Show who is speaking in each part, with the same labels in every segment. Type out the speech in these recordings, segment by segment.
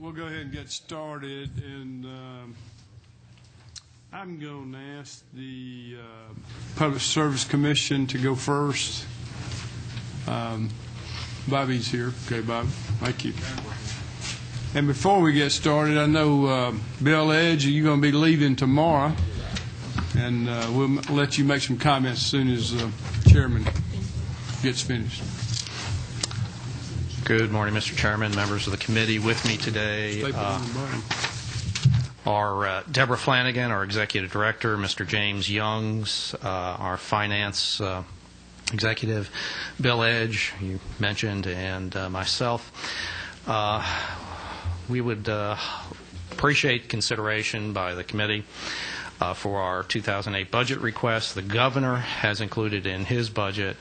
Speaker 1: We'll go ahead and get started, and I'm going to ask the Public Service Commission to go first. Bobby's here. Okay, Bob. Thank you. And before we get started, I know Bill Edge, you're going to be leaving tomorrow, and we'll let you make some comments as soon as the chairman gets finished.
Speaker 2: Good morning, Mr. Chairman, members of the committee. With me today are Deborah Flanagan, our Executive Director, Mr. James Youngs, our Finance Executive, Bill Edge, you mentioned, and myself. We would appreciate consideration by the committee for our 2008 budget request. The governor has included in his budget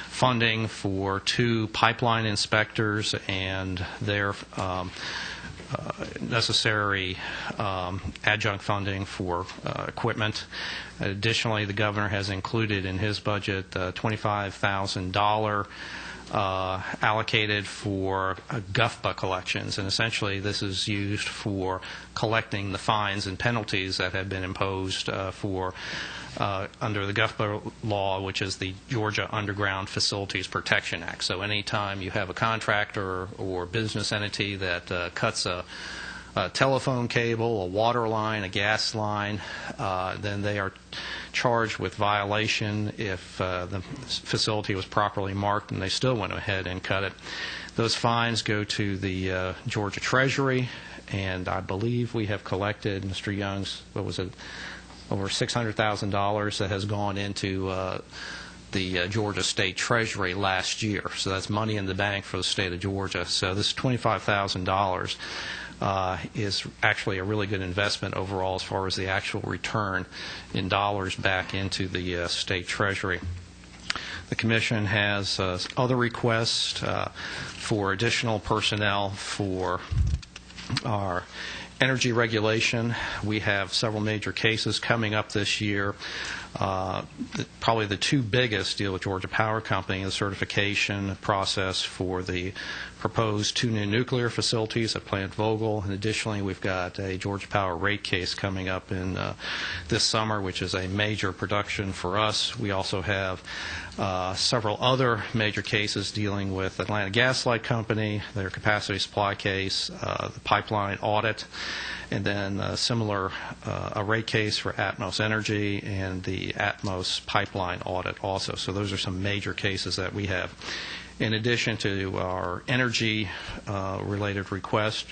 Speaker 2: funding for 2 pipeline inspectors and their necessary adjunct funding for equipment. Additionally, the governor has included in his budget $25,000 allocated for GUFPA collections, and essentially this is used for collecting the fines and penalties that have been imposed for under the GUFPA law, which is the Georgia Underground Facilities Protection Act. So anytime you have a contractor or business entity that cuts a telephone cable, a water line, a gas line, then they are charged with violation if the facility was properly marked and they still went ahead and cut it. Those fines go to the Georgia Treasury, and I believe we have collected, Mr. Youngs, what was it, over $600,000 that has gone into the Georgia State Treasury last year. So that's money in the bank for the state of Georgia. So this $25,000 is actually a really good investment overall as far as the actual return in dollars back into the state treasury. The commission has other requests for additional personnel for our energy regulation. We have several major cases coming up this year. Probably the 2 biggest deal with Georgia Power Company, the certification process for the proposed 2 new nuclear facilities at Plant Vogtle, and additionally we've got a Georgia Power rate case coming up in this summer, which is a major production for us. We also have several other major cases dealing with Atlanta Gas Light Company, their capacity supply case, the pipeline audit, and then a similar a rate case for Atmos Energy and the Atmos pipeline audit also. So those are some major cases that we have. In addition to our energy-related request,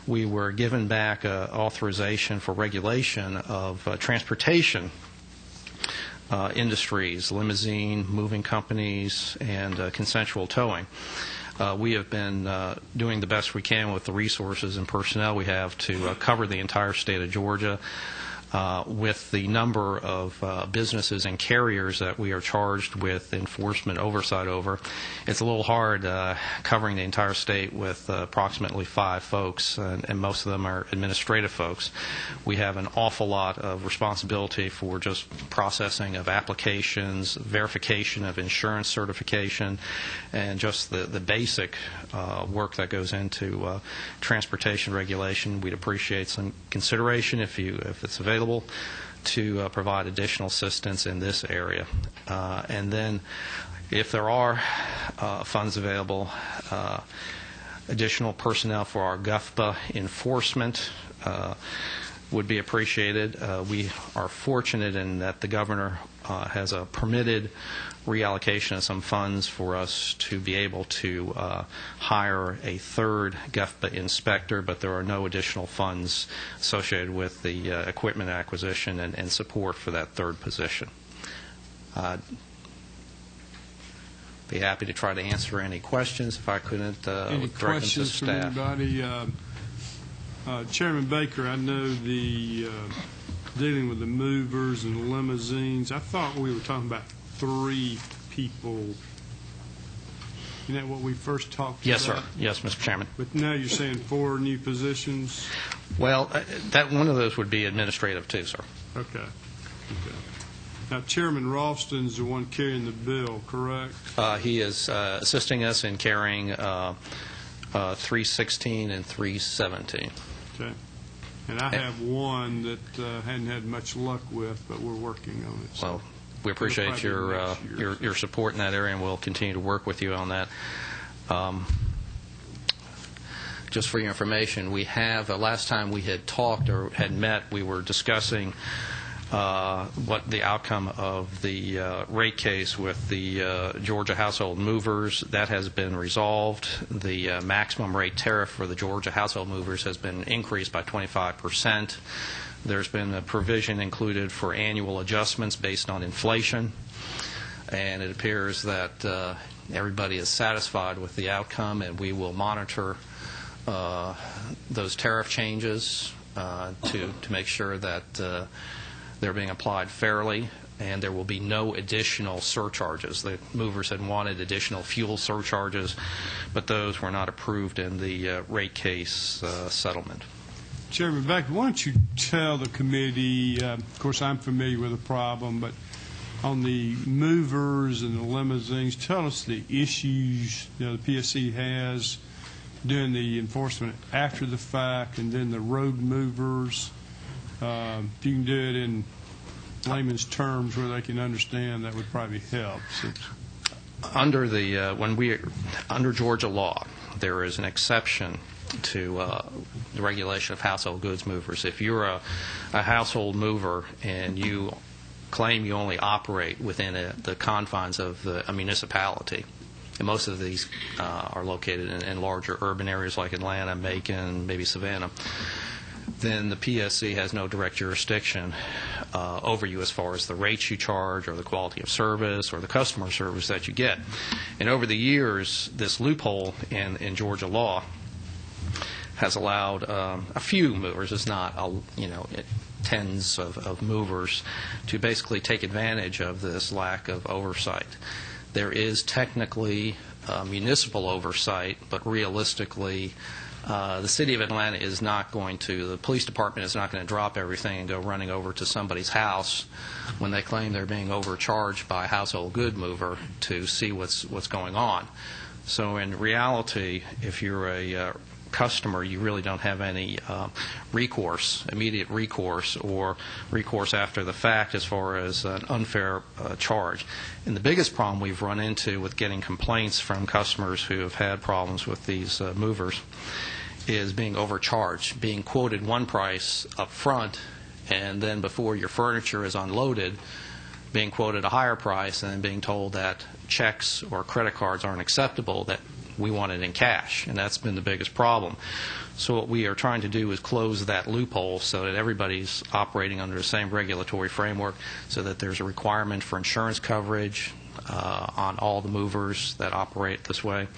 Speaker 2: we were given back authorization for regulation of transportation industries, limousine, moving companies, and consensual towing. We have been doing the best we can with the resources and personnel we have to cover the entire state of Georgia. With the number of businesses and carriers that we are charged with enforcement oversight over, it's a little hard covering the entire state with approximately 5 folks, and most of them are administrative folks. We have an awful lot of responsibility for just processing of applications, verification of insurance certification, and just the basic work that goes into transportation regulation. We'd appreciate some consideration if it's available to provide additional assistance in this area. And then if there are funds available, additional personnel for our GUFPA enforcement would be appreciated. We are fortunate in that the governor has a permitted reallocation of some funds for us to be able to hire a 3rd GUFPA inspector, but there are no additional funds associated with the equipment acquisition and support for that 3rd position. I'd be happy to try to answer any questions. If I couldn't,
Speaker 1: any questions from anybody? Chairman Baker, I know the dealing with the movers and the limousines, I thought we were talking about 3 people. Isn't that what we first talked
Speaker 2: Yes,
Speaker 1: about?
Speaker 2: sir. Yes, Mr. Chairman.
Speaker 1: But now you're saying 4 new positions?
Speaker 2: Well, that one of those would be administrative too, sir.
Speaker 1: Okay. Now, Chairman Ralston's the one carrying the bill, correct?
Speaker 2: He is assisting us in carrying 316 and 317.
Speaker 1: Okay. And I have one that hadn't had much luck with, but we're working on it. So
Speaker 2: well, we appreciate your support in that area, and we'll continue to work with you on that. Just for your information, we have, last time we had talked or had met, we were discussing what the outcome of the rate case with the Georgia household movers. That has been resolved. The maximum rate tariff for the Georgia household movers has been increased by 25%. There's been a provision included for annual adjustments based on inflation, and it appears that everybody is satisfied with the outcome, and we will monitor those tariff changes to make sure that they're being applied fairly, and there will be no additional surcharges. The movers had wanted additional fuel surcharges, but those were not approved in the rate case settlement.
Speaker 1: Chairman Becker, why don't you tell the committee, of course I'm familiar with the problem, but on the movers and the limousines, tell us the issues the PSC has doing the enforcement after the fact, and then the road movers. If you can do it in layman's terms where they can understand, that would probably help.
Speaker 2: Under under Georgia law, there is an exception to the regulation of household goods movers. If you're a household mover and you claim you only operate within the confines of a municipality, and most of these are located in larger urban areas like Atlanta, Macon, maybe Savannah, then the PSC has no direct jurisdiction over you as far as the rates you charge or the quality of service or the customer service that you get. And over the years, this loophole in Georgia law has allowed a few movers, it's not tens of movers, to basically take advantage of this lack of oversight. There is technically municipal oversight, but realistically, the city of Atlanta is not going to, the police department is not going to drop everything and go running over to somebody's house when they claim they're being overcharged by a household good mover to see what's going on. So in reality, if you're a customer, you really don't have any immediate recourse or recourse after the fact as far as an unfair charge. And the biggest problem we've run into with getting complaints from customers who have had problems with these movers is being overcharged, being quoted one price up front, and then before your furniture is unloaded, being quoted a higher price and then being told that checks or credit cards aren't acceptable, that we want it in cash, and that's been the biggest problem. So what we are trying to do is close that loophole so that everybody's operating under the same regulatory framework, so that there's a requirement for insurance coverage on all the movers that operate this way.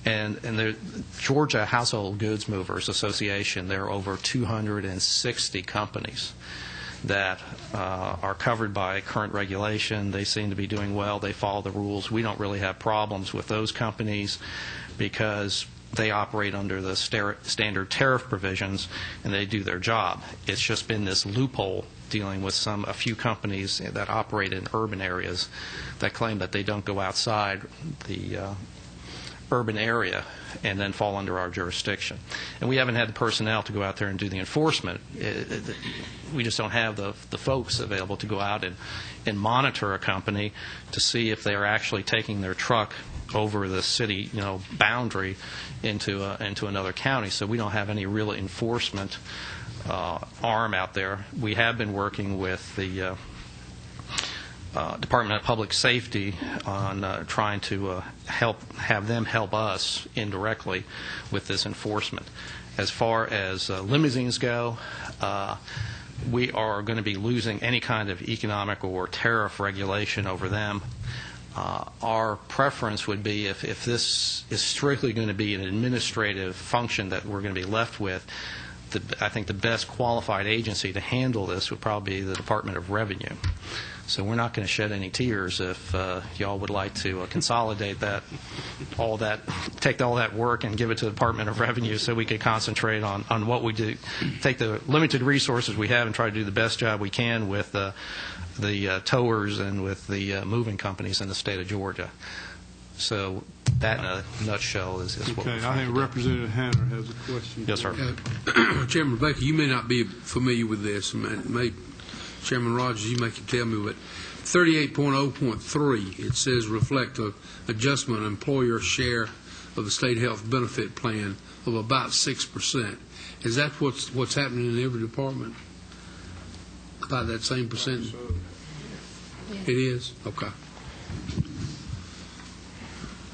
Speaker 2: And the Georgia Household Goods Movers Association, there are over 260 companies that are covered by current regulation. They seem to be doing well. They follow the rules. We don't really have problems with those companies because they operate under the standard tariff provisions and they do their job. It's just been this loophole dealing with a few companies that operate in urban areas that claim that they don't go outside the urban area and then fall under our jurisdiction. And we haven't had the personnel to go out there and do the enforcement. We just don't have the folks available to go out and monitor a company to see if they are actually taking their truck over the city boundary into another county. So we don't have any real enforcement arm out there. We have been working with the Department of Public Safety on trying to have them help us indirectly with this enforcement. As far as limousines go, we are going to be losing any kind of economic or tariff regulation over them. Our preference would be if this is strictly going to be an administrative function that we're going to be left with, I think the best qualified agency to handle this would probably be the Department of Revenue. So we're not going to shed any tears if y'all would like to consolidate take all that work and give it to the Department of Revenue so we could concentrate on what we do, take the limited resources we have and try to do the best job we can with the towers and with the moving companies in the state of Georgia. So that in a nutshell is what we're
Speaker 1: Okay, I
Speaker 2: trying
Speaker 1: think
Speaker 2: to do.
Speaker 1: Representative Hanner has a question.
Speaker 2: Yes, sir.
Speaker 3: Chairman Baker, you may not be familiar with this. Chairman Rogers, you may can tell me, but 38.0.3, it says reflect a adjustment employer share of the state health benefit plan of about 6%. Is that what's happening in every department? About that same percent? It is? Okay.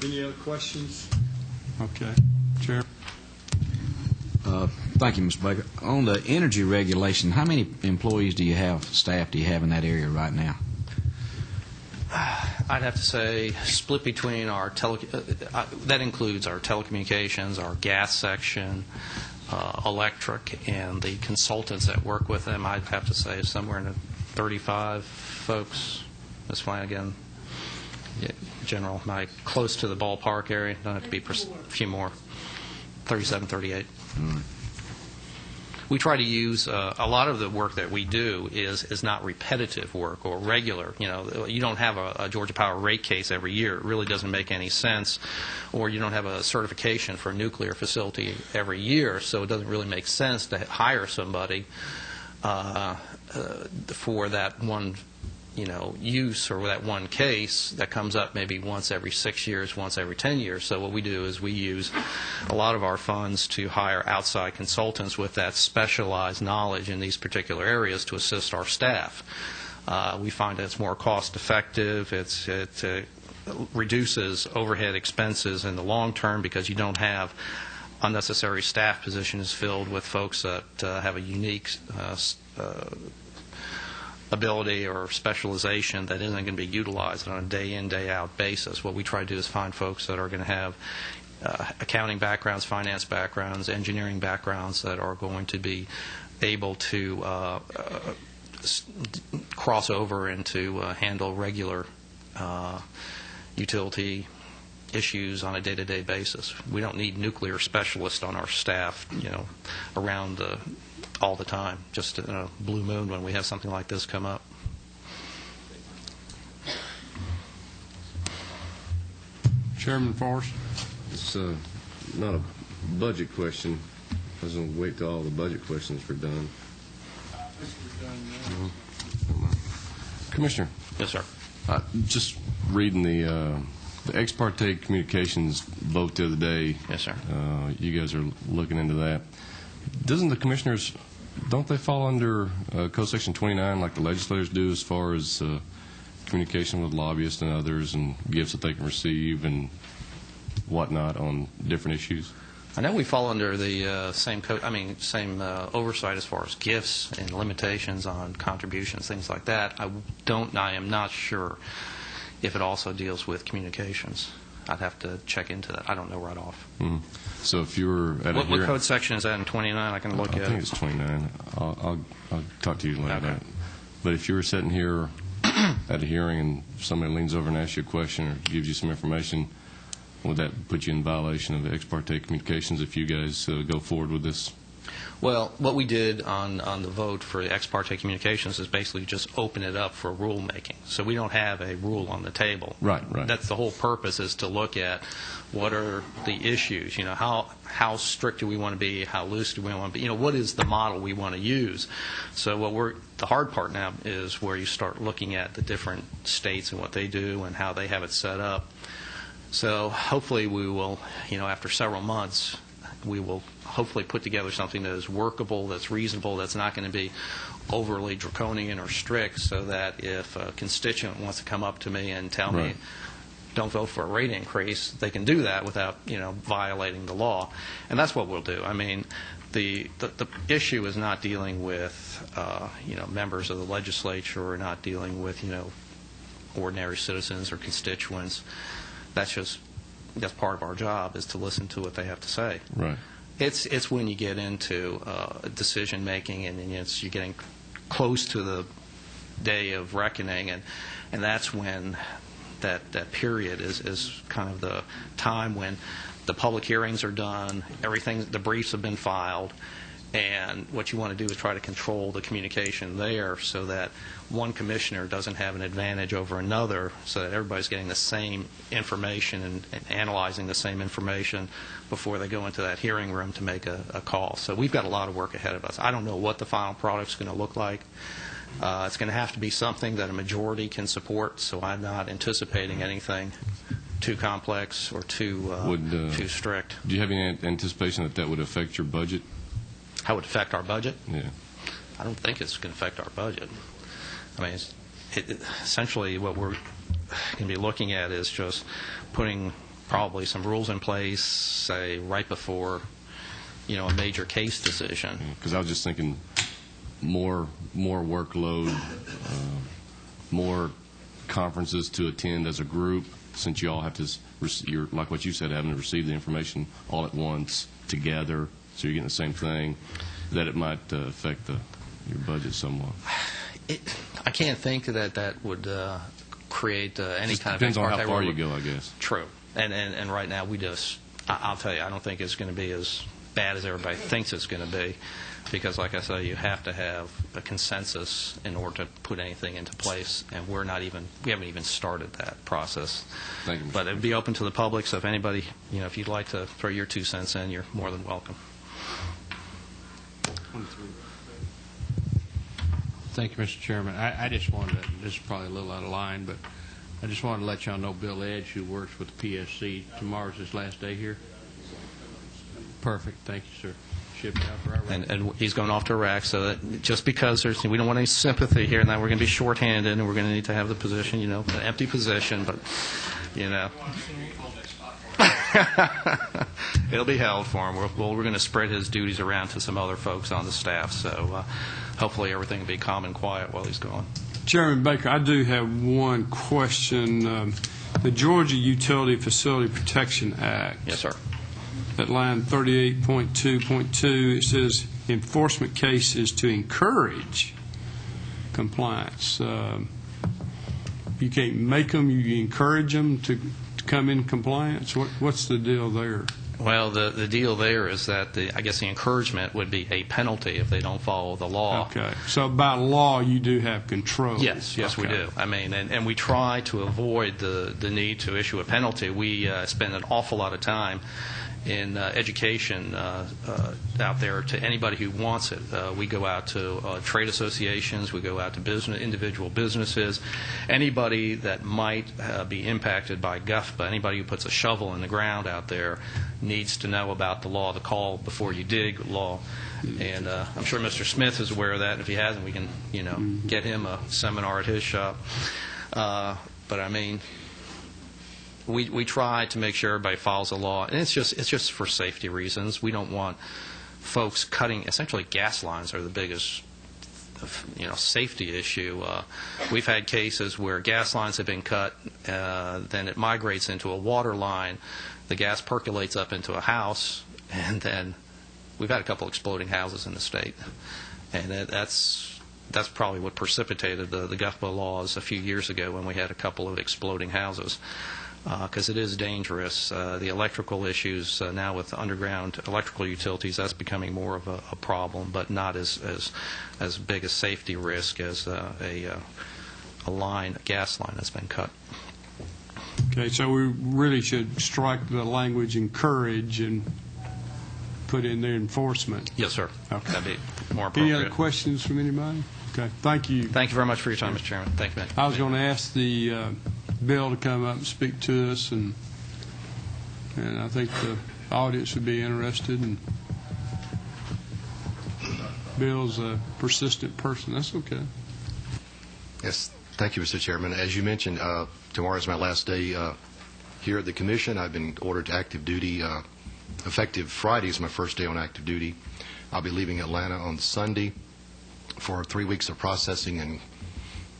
Speaker 1: Any other questions? Okay. Chair.
Speaker 4: Thank you, Mr. Baker. On the energy regulation, how many employees do you have, staff do you have in that area right now?
Speaker 2: I'd have to say split between our that includes our telecommunications, our gas section, electric, and the consultants that work with them. I'd have to say somewhere in the 35 folks. Ms. Flanagan, yeah, general, close to the ballpark area. Don't have to be a few more. 37, 38. We try to use a lot of the work that we do is not repetitive work or regular. You don't have a Georgia Power rate case every year. It really doesn't make any sense. Or you don't have a certification for a nuclear facility every year, so it doesn't really make sense to hire somebody for that one use or that one case that comes up maybe once every 6 years, once every 10 years. So what we do is we use a lot of our funds to hire outside consultants with that specialized knowledge in these particular areas to assist our staff. We find that it's more cost effective. It reduces overhead expenses in the long term because you don't have unnecessary staff positions filled with folks that have a unique ability or specialization that isn't going to be utilized on a day-in, day-out basis. What we try to do is find folks that are going to have accounting backgrounds, finance backgrounds, engineering backgrounds that are going to be able to cross over and to handle regular utility issues on a day-to-day basis. We don't need nuclear specialists on our staff, around all the time, just in a blue moon when we have something like this come up.
Speaker 1: Chairman Forrest.
Speaker 5: It's not a budget question. I was going to wait till all the budget questions were done. Commissioner.
Speaker 2: Yes, sir.
Speaker 5: Just reading the ex parte communications vote the other day.
Speaker 2: Yes, sir.
Speaker 5: You guys are looking into that. Doesn't the commissioners, don't they fall under Code Section 29 like the legislators do as far as communication with lobbyists and others and gifts that they can receive and whatnot on different issues?
Speaker 2: I know we fall under the same oversight as far as gifts and limitations on contributions, things like that. I am not sure if it also deals with communications. I'd have to check into that. I don't know right off.
Speaker 5: Mm-hmm. So if you were at a hearing,
Speaker 2: what code section is that in 29? I can look at it.
Speaker 5: I think it's 29. I'll talk to you later about it. But if you were sitting here at a hearing and somebody leans over and asks you a question or gives you some information, would that put you in violation of ex parte communications if you guys go forward with this?
Speaker 2: Well, what we did on the vote for ex parte communications is basically just open it up for rulemaking. So we don't have a rule on the table.
Speaker 5: Right.
Speaker 2: That's the whole purpose, is to look at what are the issues. How strict do we want to be? How loose do we want to be? What is the model we want to use? So the hard part now is where you start looking at the different states and what they do and how they have it set up. So hopefully we will, after several months, we will hopefully put together something that is workable, that's reasonable, that's not going to be overly draconian or strict, so that if a constituent wants to come up to me and tell me, don't vote for a rate increase, they can do that without, violating the law. And that's what we'll do. I mean, the issue is not dealing with, members of the legislature, or not dealing with, ordinary citizens or constituents. That's part of our job, is to listen to what they have to say.
Speaker 5: Right.
Speaker 2: It's when you get into decision making and you're getting close to the day of reckoning, and that's when that period is kind of the time when the public hearings are done, the briefs have been filed, And what you want to do is try to control the communication there so that one commissioner doesn't have an advantage over another, so that everybody's getting the same information and analyzing the same information before they go into that hearing room to make a call. So we've got a lot of work ahead of us. I don't know what the final product's going to look like. It's going to have to be something that a majority can support, so I'm not anticipating anything too complex or too strict.
Speaker 5: Do you have any anticipation that that would affect your budget?
Speaker 2: How it would affect our budget?
Speaker 5: Yeah.
Speaker 2: I don't think it's going to affect our budget. I mean, essentially what we're going to be looking at is just putting probably some rules in place, say, right before, a major case decision.
Speaker 5: Because I was just thinking more workload, more conferences to attend as a group, since you all have to, you're, like what you said, having to receive the information all at once together, so you're getting the same thing, that it might affect your budget somewhat.
Speaker 2: I can't think that would create any kind of...
Speaker 5: Depends on how far you go, I guess.
Speaker 2: True. And right now, I'll tell you, I don't think it's going to be as bad as everybody thinks it's going to be, because, like I said, you have to have a consensus in order to put anything into place, and we haven't even started that process.
Speaker 5: Thank you, Mr.
Speaker 2: But it would be open to the public, so if anybody, if you'd like to throw your 2 cents in, you're more than welcome.
Speaker 6: Thank you, Mr. Chairman. I just wanted to, this is probably a little out of line, but I just wanted to let y'all know Bill Edge, who works with the PSC, tomorrow's his last day here. Perfect. Thank you, sir. Shipped out for Iraq.
Speaker 2: And he's going off to Iraq, so that just because we don't want any sympathy here, and that we're going to be shorthanded, and we're going to need to have the position, an empty position, but, it'll be held for him. We're going to spread his duties around to some other folks on the staff, so hopefully everything will be calm and quiet while he's gone.
Speaker 1: Chairman Baker, I do have one question. The Georgia Utility Facility Protection Act.
Speaker 2: Yes, sir.
Speaker 1: At line 38.2.2, it says enforcement cases to encourage compliance. You can't make them, you encourage them to come in compliance? What's the deal there?
Speaker 2: Well, the deal there is that I guess the encouragement would be a penalty if they don't follow the law.
Speaker 1: Okay. So by law, you do have control.
Speaker 2: Yes,
Speaker 1: okay.
Speaker 2: We do. I mean, and we try to avoid the need to issue a penalty. We spend an awful lot of time in education out there to anybody who wants it. We go out to trade associations, we go out to individual businesses, anybody that might be impacted by GUFPA, anybody who puts a shovel in the ground out there needs to know about the law, the call before you dig law. And I'm sure Mr. Smith is aware of that, and if he hasn't, we can get him a seminar at his shop. But I mean, we try to make sure everybody follows the law, and it's just for safety reasons. We don't want folks cutting. Essentially, gas lines are the biggest, safety issue. We've had cases where gas lines have been cut, then it migrates into a water line, the gas percolates up into a house, and then we've had a couple exploding houses in the state, and that's probably what precipitated the GUFPA laws a few years ago when we had a couple of exploding houses. Because it is dangerous. The electrical issues now with underground electrical utilities, that's becoming more of a problem, but not as big a safety risk as a gas line that's been cut.
Speaker 1: Okay, so we really should strike the language encourage and put in there enforcement.
Speaker 2: Yes, sir.
Speaker 1: Okay.
Speaker 2: That'd be more appropriate.
Speaker 1: Any other questions from anybody? Okay, thank you.
Speaker 2: Thank you very much for your time, Mr. Chairman. Thank you, man.
Speaker 1: I was going to ask the Bill to come up and speak to us, and I think the audience would be interested. And Bill's a persistent person. That's okay.
Speaker 7: Yes, thank you, Mr. Chairman. As you mentioned, tomorrow is my last day here at the Commission. I've been ordered to active duty. Effective Friday is my first day on active duty. I'll be leaving Atlanta on Sunday for 3 weeks of processing and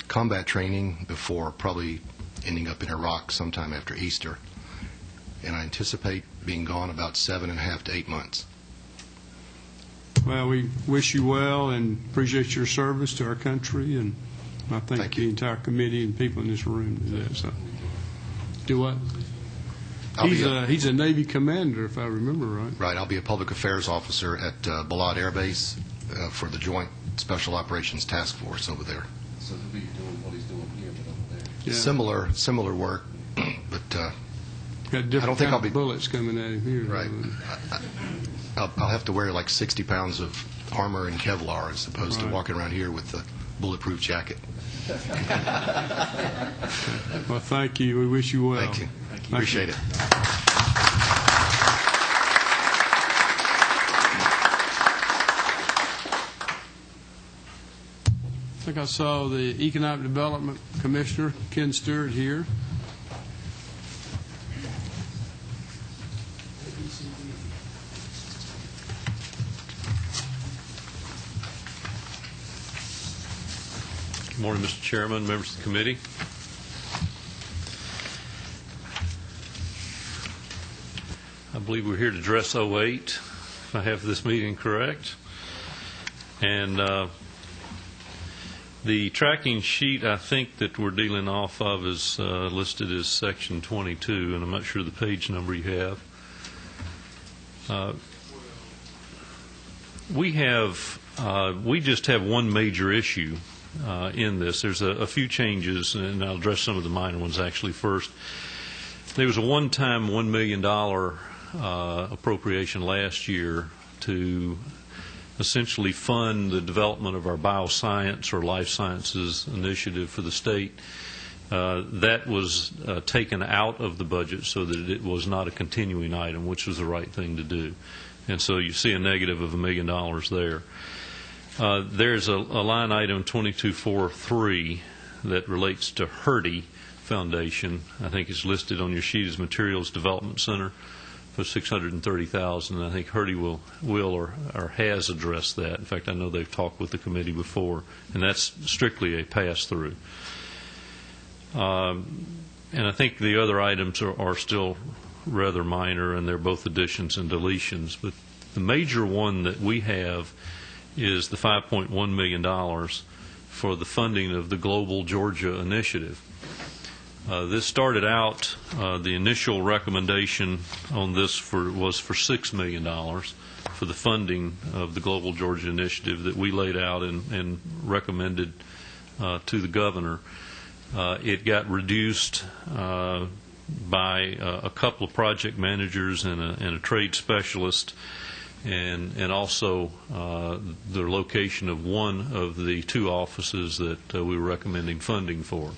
Speaker 7: combat training before probably ending up in Iraq sometime after Easter. And I anticipate being gone about 7.5 to 8 months.
Speaker 1: Well, we wish you well and appreciate your service to our country, and I think
Speaker 7: Thank
Speaker 1: the
Speaker 7: you.
Speaker 1: entire committee and people in this room do that. So, do what? He's a Navy commander, if I remember right.
Speaker 7: Right. I'll be a public affairs officer at Balad Air Base for the Joint Special Operations Task Force over there.
Speaker 5: So he'll be doing what he's doing here, but over there.
Speaker 1: Yeah.
Speaker 7: Similar work, but
Speaker 1: Got
Speaker 7: I
Speaker 1: different
Speaker 7: don't think
Speaker 1: kind
Speaker 7: I'll be
Speaker 1: of bullets coming at him here.
Speaker 7: right. I'll have to wear like 60 pounds of armor and Kevlar as opposed to
Speaker 1: Right.
Speaker 7: walking around here with the bulletproof jacket.
Speaker 1: Well, thank you. We wish you well.
Speaker 7: Thank you. Appreciate it.
Speaker 1: I think I saw the Economic Development Commissioner, Ken Stewart, here.
Speaker 8: Good morning, Mr. Chairman, members of the committee. I believe we're here to address 08, if I have this meeting correct. And the tracking sheet, I think, that we're dealing off of is listed as Section 22, and I'm not sure the page number you have. We just have one major issue in this. There's a few changes, and I'll address some of the minor ones actually first. There was a one-time $1 million appropriation last year to essentially fund the development of our bioscience or life sciences initiative for the state. That was taken out of the budget so that it was not a continuing item, which was the right thing to do. And so you see a negative of $1 million there. There's a line item 2243 that relates to HERDI Foundation. I think it's listed on your sheet as Materials Development Center for $630,000. I think HERDI will or has addressed that. In fact, I know they've talked with the committee before, and that's strictly a pass-through. And I think the other items are still rather minor, and they're both additions and deletions. But the major one that we have is the $5.1 million for the funding of the Global Georgia Initiative. This started out, the initial recommendation on this was for $6 million for the funding of the Global Georgia Initiative that we laid out and recommended to the governor. It got reduced by a couple of project managers and a trade specialist, and also the location of one of the two offices that we were recommending funding for.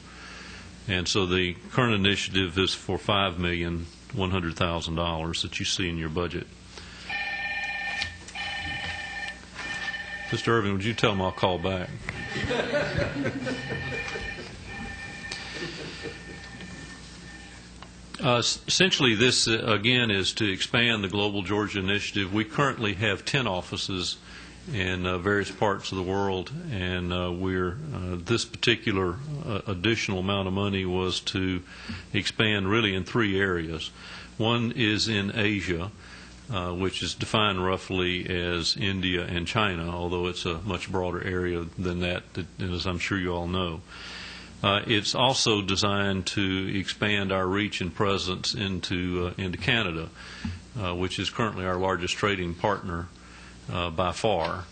Speaker 8: And so the current initiative is for $5,100,000 that you see in your budget. Mr. Irving, would you tell him I'll call back? Essentially, this, again, is to expand the Global Georgia Initiative. We currently have 10 offices in various parts of the world, and this particular additional amount of money was to expand really in three areas. One is in Asia, which is defined roughly as India and China, although it's a much broader area than that, as I'm sure you all know. It's also designed to expand our reach and presence into Canada, which is currently our largest trading partner by far.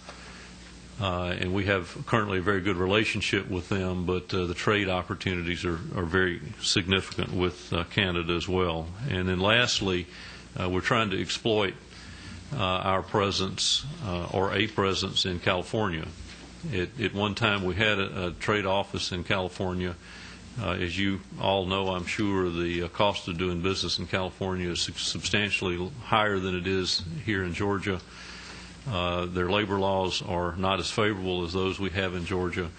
Speaker 8: And we have currently a very good relationship with them, but the trade opportunities are very significant with Canada as well. And then lastly, we're trying to exploit our presence or a presence in California. At one time, we had a trade office in California. As you all know, I'm sure the cost of doing business in California is substantially higher than it is here in Georgia. Their labor laws are not as favorable as those we have in Georgia,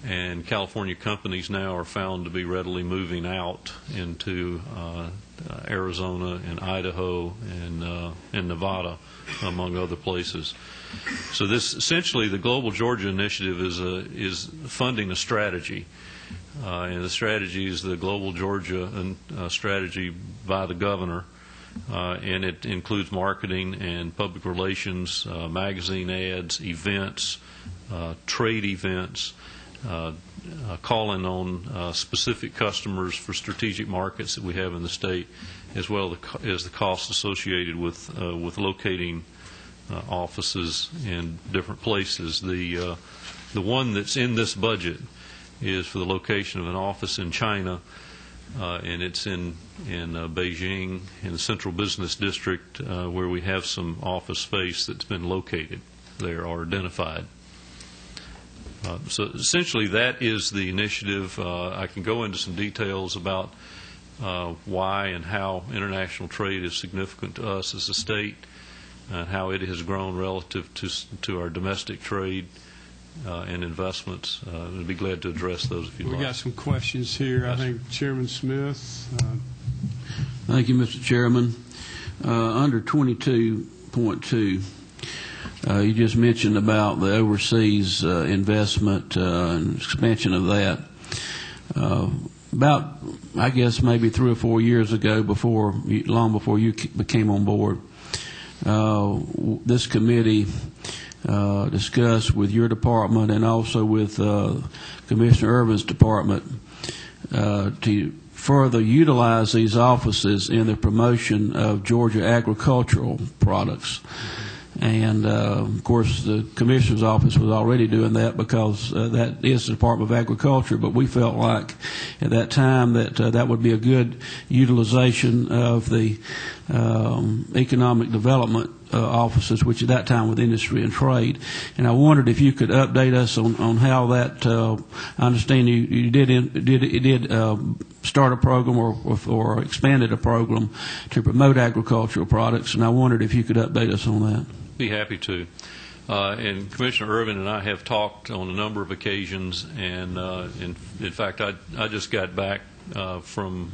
Speaker 8: and California companies now are found to be readily moving out into Arizona and Idaho and Nevada, among other places. So this, essentially, the Global Georgia Initiative is funding a strategy, and the strategy is the Global Georgia strategy by the governor, and it includes marketing and public relations, magazine ads, events, trade events, calling on specific customers for strategic markets that we have in the state, as well as the cost associated with locating offices in different places. The one that's in this budget is for the location of an office in China, and it's in Beijing, in the Central Business District, where we have some office space that's been located there or identified. So essentially, that is the initiative. I can go into some details about why and how international trade is significant to us as a state, and how it has grown relative to our domestic trade and investments. I'd be glad to address those if you'd like.
Speaker 1: We got some questions here. I think Chairman Smith.
Speaker 9: Thank you, Mr. Chairman. Under 22.2, you just mentioned about the overseas investment and expansion of that. About, I guess, maybe 3 or 4 years ago, long before you became on board, this committee discussed with your department and also with Commissioner Irvin's department to further utilize these offices in the promotion of Georgia agricultural products. And, of course, the Commissioner's office was already doing that because that is the Department of Agriculture, but we felt like at that time that that would be a good utilization of the economic development offices, which at that time with industry and trade. And I wondered if you could update us on how that, I understand you did start a program or expanded a program to promote agricultural products, and I wondered if you could update us on that.
Speaker 8: Be happy to. And Commissioner Irvin and I have talked on a number of occasions, and in fact, I just got back from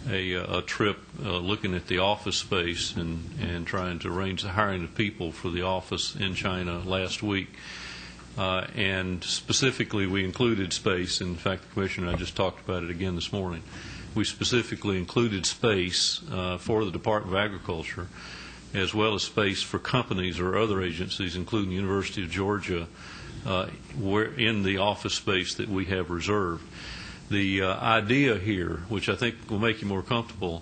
Speaker 8: a trip looking at the office space and trying to arrange the hiring of people for the office in China last week. And specifically, we included space. In fact, the Commissioner and I just talked about it again this morning. We specifically included space for the Department of Agriculture, as well as space for companies or other agencies, including the University of Georgia, in the office space that we have reserved. The idea here, which I think will make you more comfortable,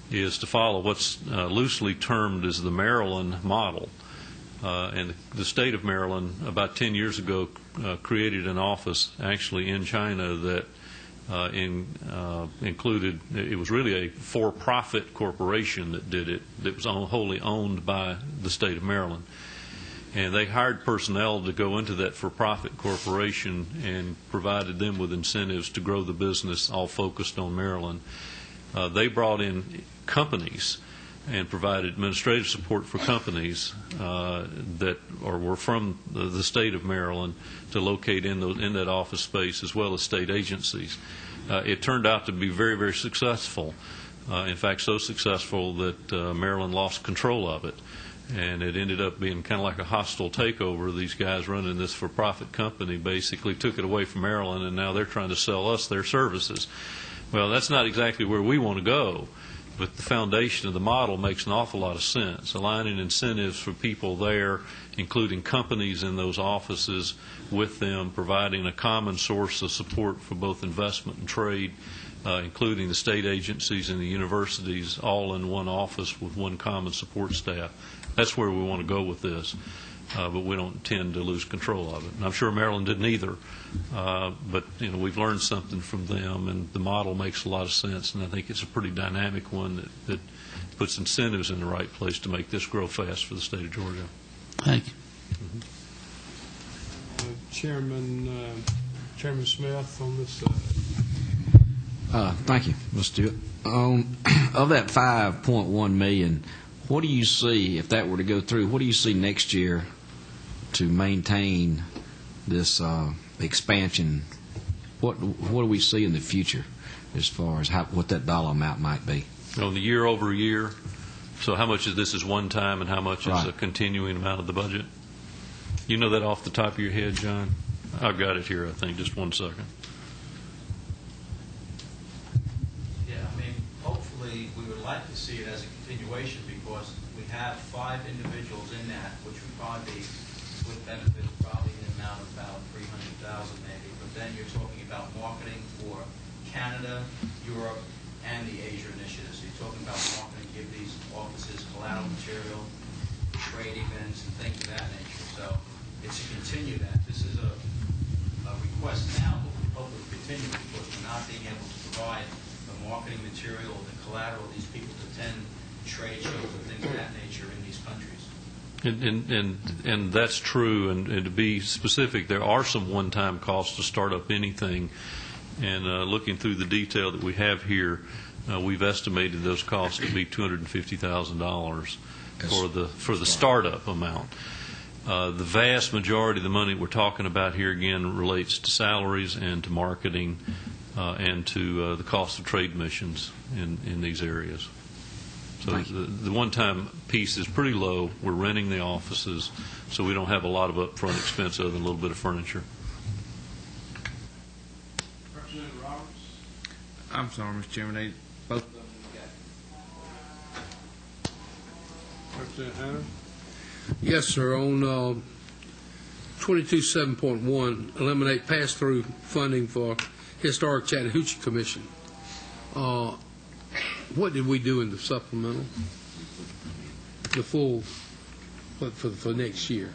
Speaker 8: is to follow what's loosely termed as the Maryland model. And the state of Maryland, about 10 years ago, created an office actually in China that included, it was really a for-profit corporation that did it, that was wholly owned by the state of Maryland. And they hired personnel to go into that for-profit corporation and provided them with incentives to grow the business, all focused on Maryland. They brought in companies and provided administrative support for companies that were from the state of Maryland to locate in that office space, as well as state agencies. It turned out to be very, very successful. In fact, so successful that Maryland lost control of it. And it ended up being kind of like a hostile takeover. These guys running this for-profit company basically took it away from Maryland, and now they're trying to sell us their services. Well, that's not exactly where we want to go, but the foundation of the model makes an awful lot of sense, aligning incentives for people there, including companies in those offices with them, providing a common source of support for both investment and trade, including the state agencies and the universities, all in one office with one common support staff. That's where we want to go with this, but we don't intend to lose control of it. And I'm sure Maryland didn't either, but we've learned something from them, and the model makes a lot of sense, and I think it's a pretty dynamic one that puts incentives in the right place to make this grow fast for the state of Georgia.
Speaker 9: Thank you.
Speaker 1: Chairman Smith on this.
Speaker 4: Thank you, Mr. Stewart. Of that $5.1 million, what do you see, if that were to go through, what do you see next year to maintain this expansion? What do we see in the future as far as what that dollar amount might be?
Speaker 8: On the year over year, so how much of this is one time and how much is a continuing amount of the budget? You know that off the top of your head, John? I've got it here, I think. Just 1 second.
Speaker 10: Yeah, I mean, hopefully we would like to see it as a continuation because we have 5 individuals in that, which would probably be with benefits probably in an amount of about $300,000 maybe. But then you're talking about marketing for Canada, Europe, and the Asia initiative. So you're talking about marketing, give these offices collateral material, trade events, and things of that nature. So it's to continue that. This is a request now, but we hope it will continue because we're not being able to provide the marketing material, the collateral, these people to attend trade shows and things of that nature in these countries.
Speaker 8: And that's true. And to be specific, there are some one-time costs to start up anything. And looking through the detail that we have here, we've estimated those costs to be $250,000 for the startup amount. The vast majority of the money we're talking about here, again, relates to salaries and to marketing and to the cost of trade missions in these areas. So the one-time piece is pretty low. We're renting the offices, so we don't have a lot of upfront expense other than a little bit of furniture.
Speaker 1: Representative Roberts?
Speaker 6: I'm sorry, Mr. Chairman. Both of them
Speaker 1: Representative Hunter?
Speaker 3: Yes, sir. On 22.7.1, eliminate pass-through funding for Historic Chattahoochee Commission. What did we do in the supplemental? The full for next year.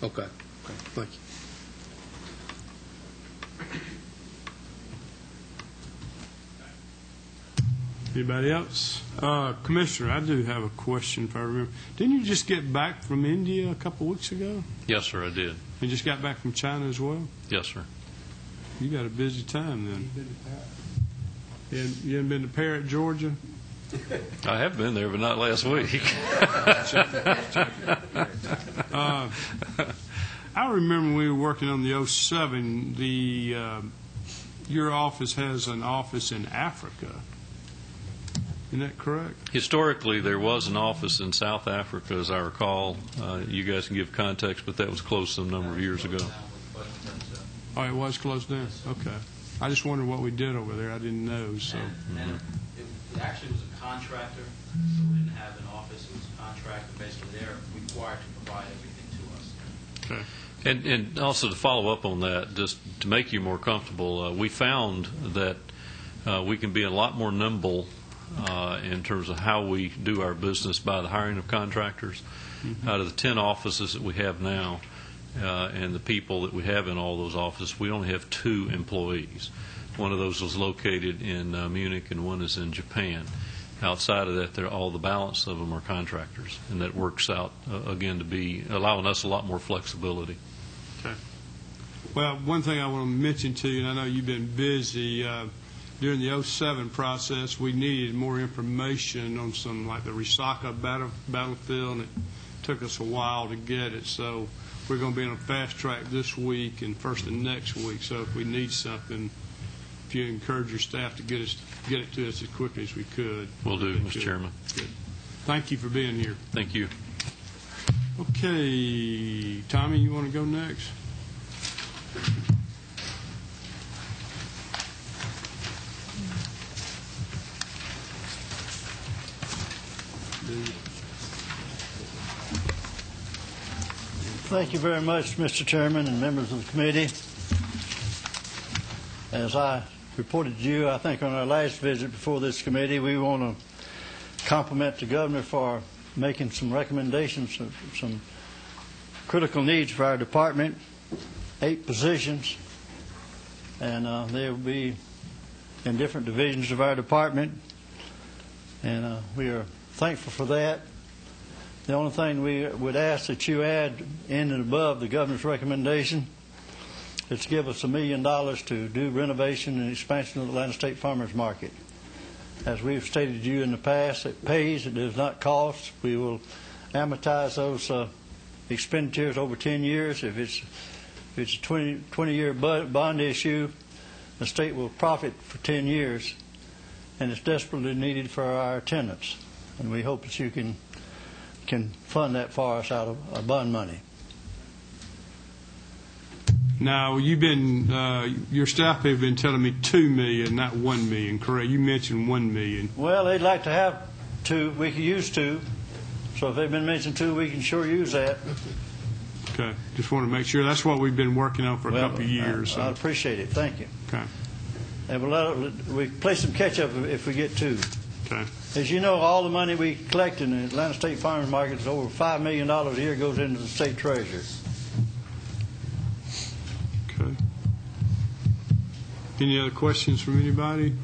Speaker 3: Okay. Thank you.
Speaker 1: Anybody else? Commissioner, I do have a question if I remember. Didn't you just get back from India a couple weeks ago?
Speaker 8: Yes, sir, I did.
Speaker 1: You just got back from China as well?
Speaker 8: Yes, sir.
Speaker 1: You got a busy time then. You haven't been to Parrott, Georgia?
Speaker 8: I have been there, but not last week.
Speaker 1: I remember when we were working on the 07, your office has an office in Africa. Isn't that correct?
Speaker 8: Historically, there was an office in South Africa, as I recall. You guys can give context, but that was closed some number of years ago.
Speaker 1: Oh, it was closed down? Okay. I just wondered what we did over there. I didn't know. So.
Speaker 10: And it actually was a contractor, so we didn't have an office. It was a contractor. Basically, they're required to provide everything to us.
Speaker 1: Okay.
Speaker 8: And also to follow up on that, just to make you more comfortable, we found that we can be a lot more nimble in terms of how we do our business by the hiring of contractors. Mm-hmm. Out of the 10 offices that we have now and the people that we have in all those offices, we only have 2 employees. One of those was located in Munich and one is in Japan. Outside of that, all the balance of them are contractors, and that works out, again, to be allowing us a lot more flexibility.
Speaker 1: Okay. Well, one thing I want to mention to you, and I know you've been busy, during the 07 process, we needed more information on some, like the Resaca battlefield, and it took us a while to get it. So we're going to be on a fast track this week and first of next week. So if we need something, if you encourage your staff to get it to us as quickly as we could.
Speaker 8: Will do, Mr. Chairman.
Speaker 1: Good. Thank you for being here.
Speaker 8: Thank you.
Speaker 1: Okay, Tommy, you want to go next?
Speaker 11: Thank you very much, Mr. Chairman and members of the committee. As I reported to you, I think on our last visit before this committee, we want to compliment the governor for making some recommendations of some critical needs for our department, 8 positions, and they will be in different divisions of our department, and we are thankful for that. The only thing we would ask that you add in and above the governor's recommendation is to give us $1 million to do renovation and expansion of the Atlanta State Farmers Market. As we've stated to you in the past, it pays, it does not cost. We will amortize those expenditures over 10 years. If it's a 20-year bond issue, the state will profit for 10 years, and it's desperately needed for our tenants. And we hope that you can fund that for us out of bond money.
Speaker 1: Now, you've been your staff have been telling me $2 million, not $1 million, correct? You mentioned $1 million.
Speaker 11: Well, they'd like to have 2. We could use 2. So if they've been mentioned 2, we can sure use that.
Speaker 1: Okay. Just want to make sure. That's what we've been working on for a couple of years.
Speaker 11: I appreciate it. Thank you.
Speaker 1: Okay.
Speaker 11: and we play some catch up if we get to.
Speaker 1: Okay.
Speaker 11: As you know, all the money we collect in the Atlanta State Farmers Market is over $5 million a year goes into the state treasury.
Speaker 1: Okay. Any other questions from anybody?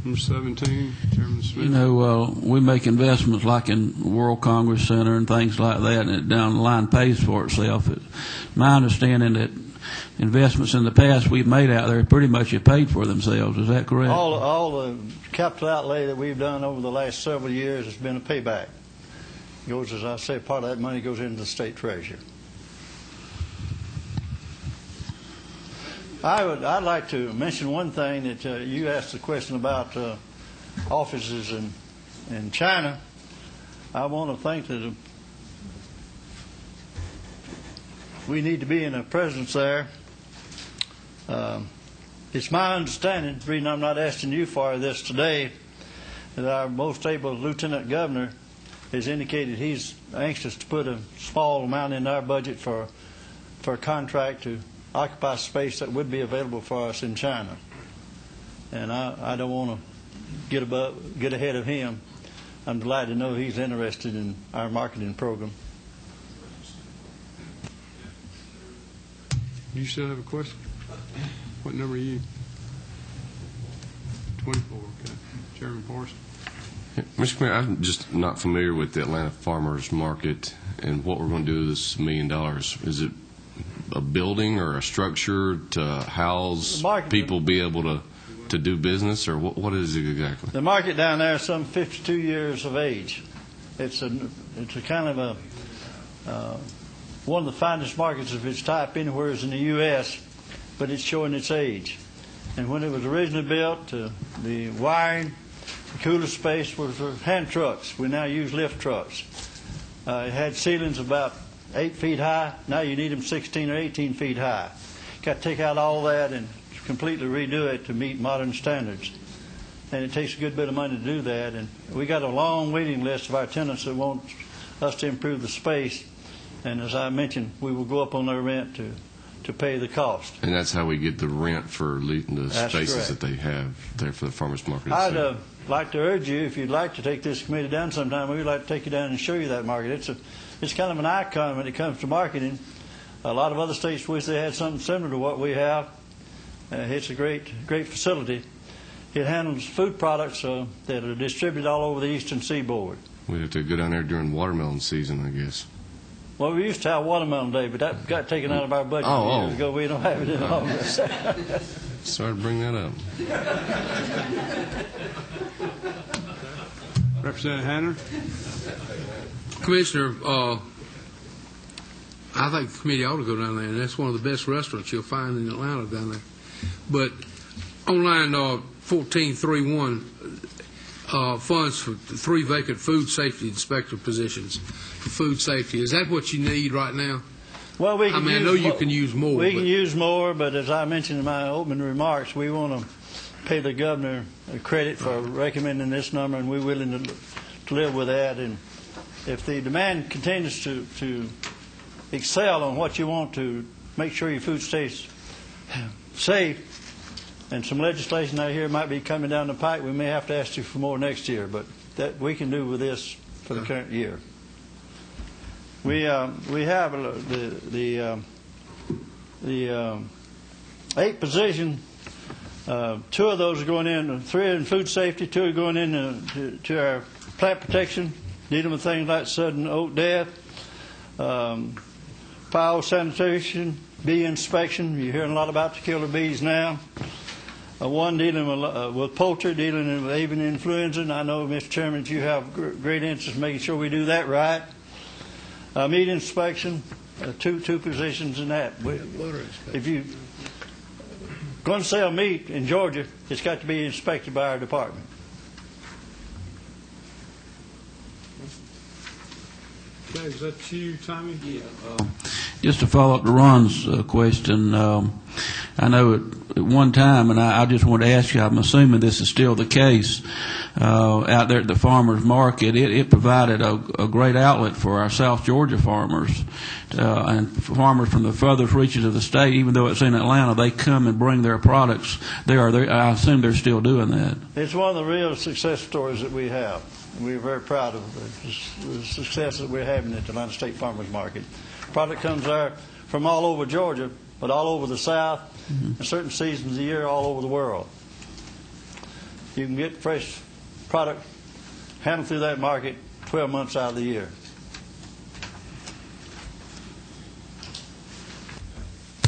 Speaker 1: Number 17, Chairman Smith.
Speaker 9: You know, we make investments like in World Congress Center and things like that, and it down the line pays for itself. It's my understanding that investments in the past we've made out there pretty much have paid for themselves. Is that correct?
Speaker 11: All the capital outlay that we've done over the last several years has been a payback. It goes, as I say, part of that money goes into the state treasury. I'd like to mention one thing that you asked a question about offices in China. I want to think that we need to be in a presence there. It's my understanding, the reason I'm not asking you for this today, that our most able lieutenant governor has indicated he's anxious to put a small amount in our budget for a contract to occupy space that would be available for us in China. And I don't want to get ahead of him. I'm delighted to know he's interested in our marketing program.
Speaker 1: You still have a question? What number are you? 24, okay. Chairman Parson.
Speaker 5: Mr. Mayor, I'm just not familiar with the Atlanta Farmers Market and what we're going to do with this $1 million. Is it a building or a structure to house people be able to do business, or what is it exactly?
Speaker 11: The market down there is some 52 years of age. It's a kind of one of the finest markets of its type anywhere in the U.S., but it's showing its age. And when it was originally built, the wiring, the cooler space was for hand trucks. We now use lift trucks. It had ceilings about 8 feet high. Now you need them 16 or 18 feet high. Got to take out all that and completely redo it to meet modern standards. And it takes a good bit of money to do that. And we got a long waiting list of our tenants that want us to improve the space. And as I mentioned, we will go up on their rent to pay the cost.
Speaker 5: And that's how we get the rent for the
Speaker 11: That's
Speaker 5: spaces
Speaker 11: correct.
Speaker 5: that they have there for the farmers market.
Speaker 11: I'd like to urge you, if you'd like to take this committee down sometime, we'd like to take you down and show you that market. It's kind of an icon when it comes to marketing. A lot of other states wish they had something similar to what we have. It's a great facility. It handles food products that are distributed all over the eastern seaboard.
Speaker 5: We have to go down there during watermelon season, I guess.
Speaker 11: Well, we used to have Watermelon Day, but that got taken out of our budget years ago. We don't have it any longer.
Speaker 5: Sorry to bring that up.
Speaker 1: Representative Hanner.
Speaker 3: Commissioner, I think the committee ought to go down there, and that's one of the best restaurants you'll find in Atlanta down there. But on line 1431, funds for 3 vacant food safety inspector positions for food safety. Is that what you need right now?
Speaker 11: Well, I
Speaker 3: know you can use more.
Speaker 11: We can use more, but as I mentioned in my opening remarks, we want to pay the governor credit for recommending this number, and we're willing to live with that. And if the demand continues to excel on what you want to make sure your food stays safe, and some legislation out here might be coming down the pike, we may have to ask you for more next year, but that we can do with this for the current year. We have the 8 positions. 2 of those are going in, 3 in food safety, 2 are going in to our plant protection, dealing with things like sudden oak death, fowl sanitation, bee inspection. You're hearing a lot about the killer bees now. 1 dealing with poultry, dealing with avian influenza. And I know, Mr. Chairman, that you have great interest in making sure we do that right. Meat inspection, 2 positions in that. If you're going to sell meat in Georgia, it's got to be inspected by our department.
Speaker 1: Okay, is that you, Tommy?
Speaker 9: Yeah. Just to follow up to Ron's question, I know at one time, and I just want to ask you, I'm assuming this is still the case, out there at the farmers market, it provided a great outlet for our South Georgia farmers and farmers from the furthest reaches of the state. Even though it's in Atlanta, they come and bring their products there. I assume they're still doing that.
Speaker 11: It's one of the real success stories that we have. We're very proud of the success that we're having at the Atlanta State Farmers Market. Product comes there from all over Georgia, but all over the South, and certain seasons of the year all over the world. You can get fresh product handled through that market 12 months out of the year.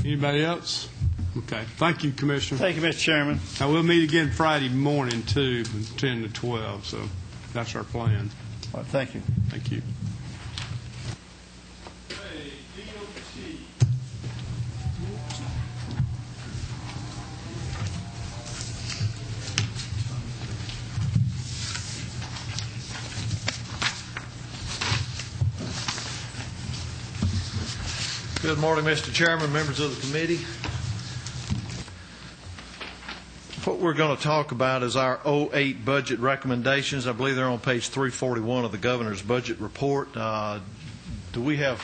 Speaker 1: Anybody else? Okay. Thank you, Commissioner.
Speaker 11: Thank you, Mr. Chairman.
Speaker 1: Now, we'll meet again Friday morning, too, from 10 to 12, so that's our plan.
Speaker 11: All right, thank you.
Speaker 1: Thank you.
Speaker 12: Good morning, Mr. Chairman, members of the committee. What we're going to talk about is our 08 budget recommendations. I believe they're on page 341 of the governor's budget report. Do we have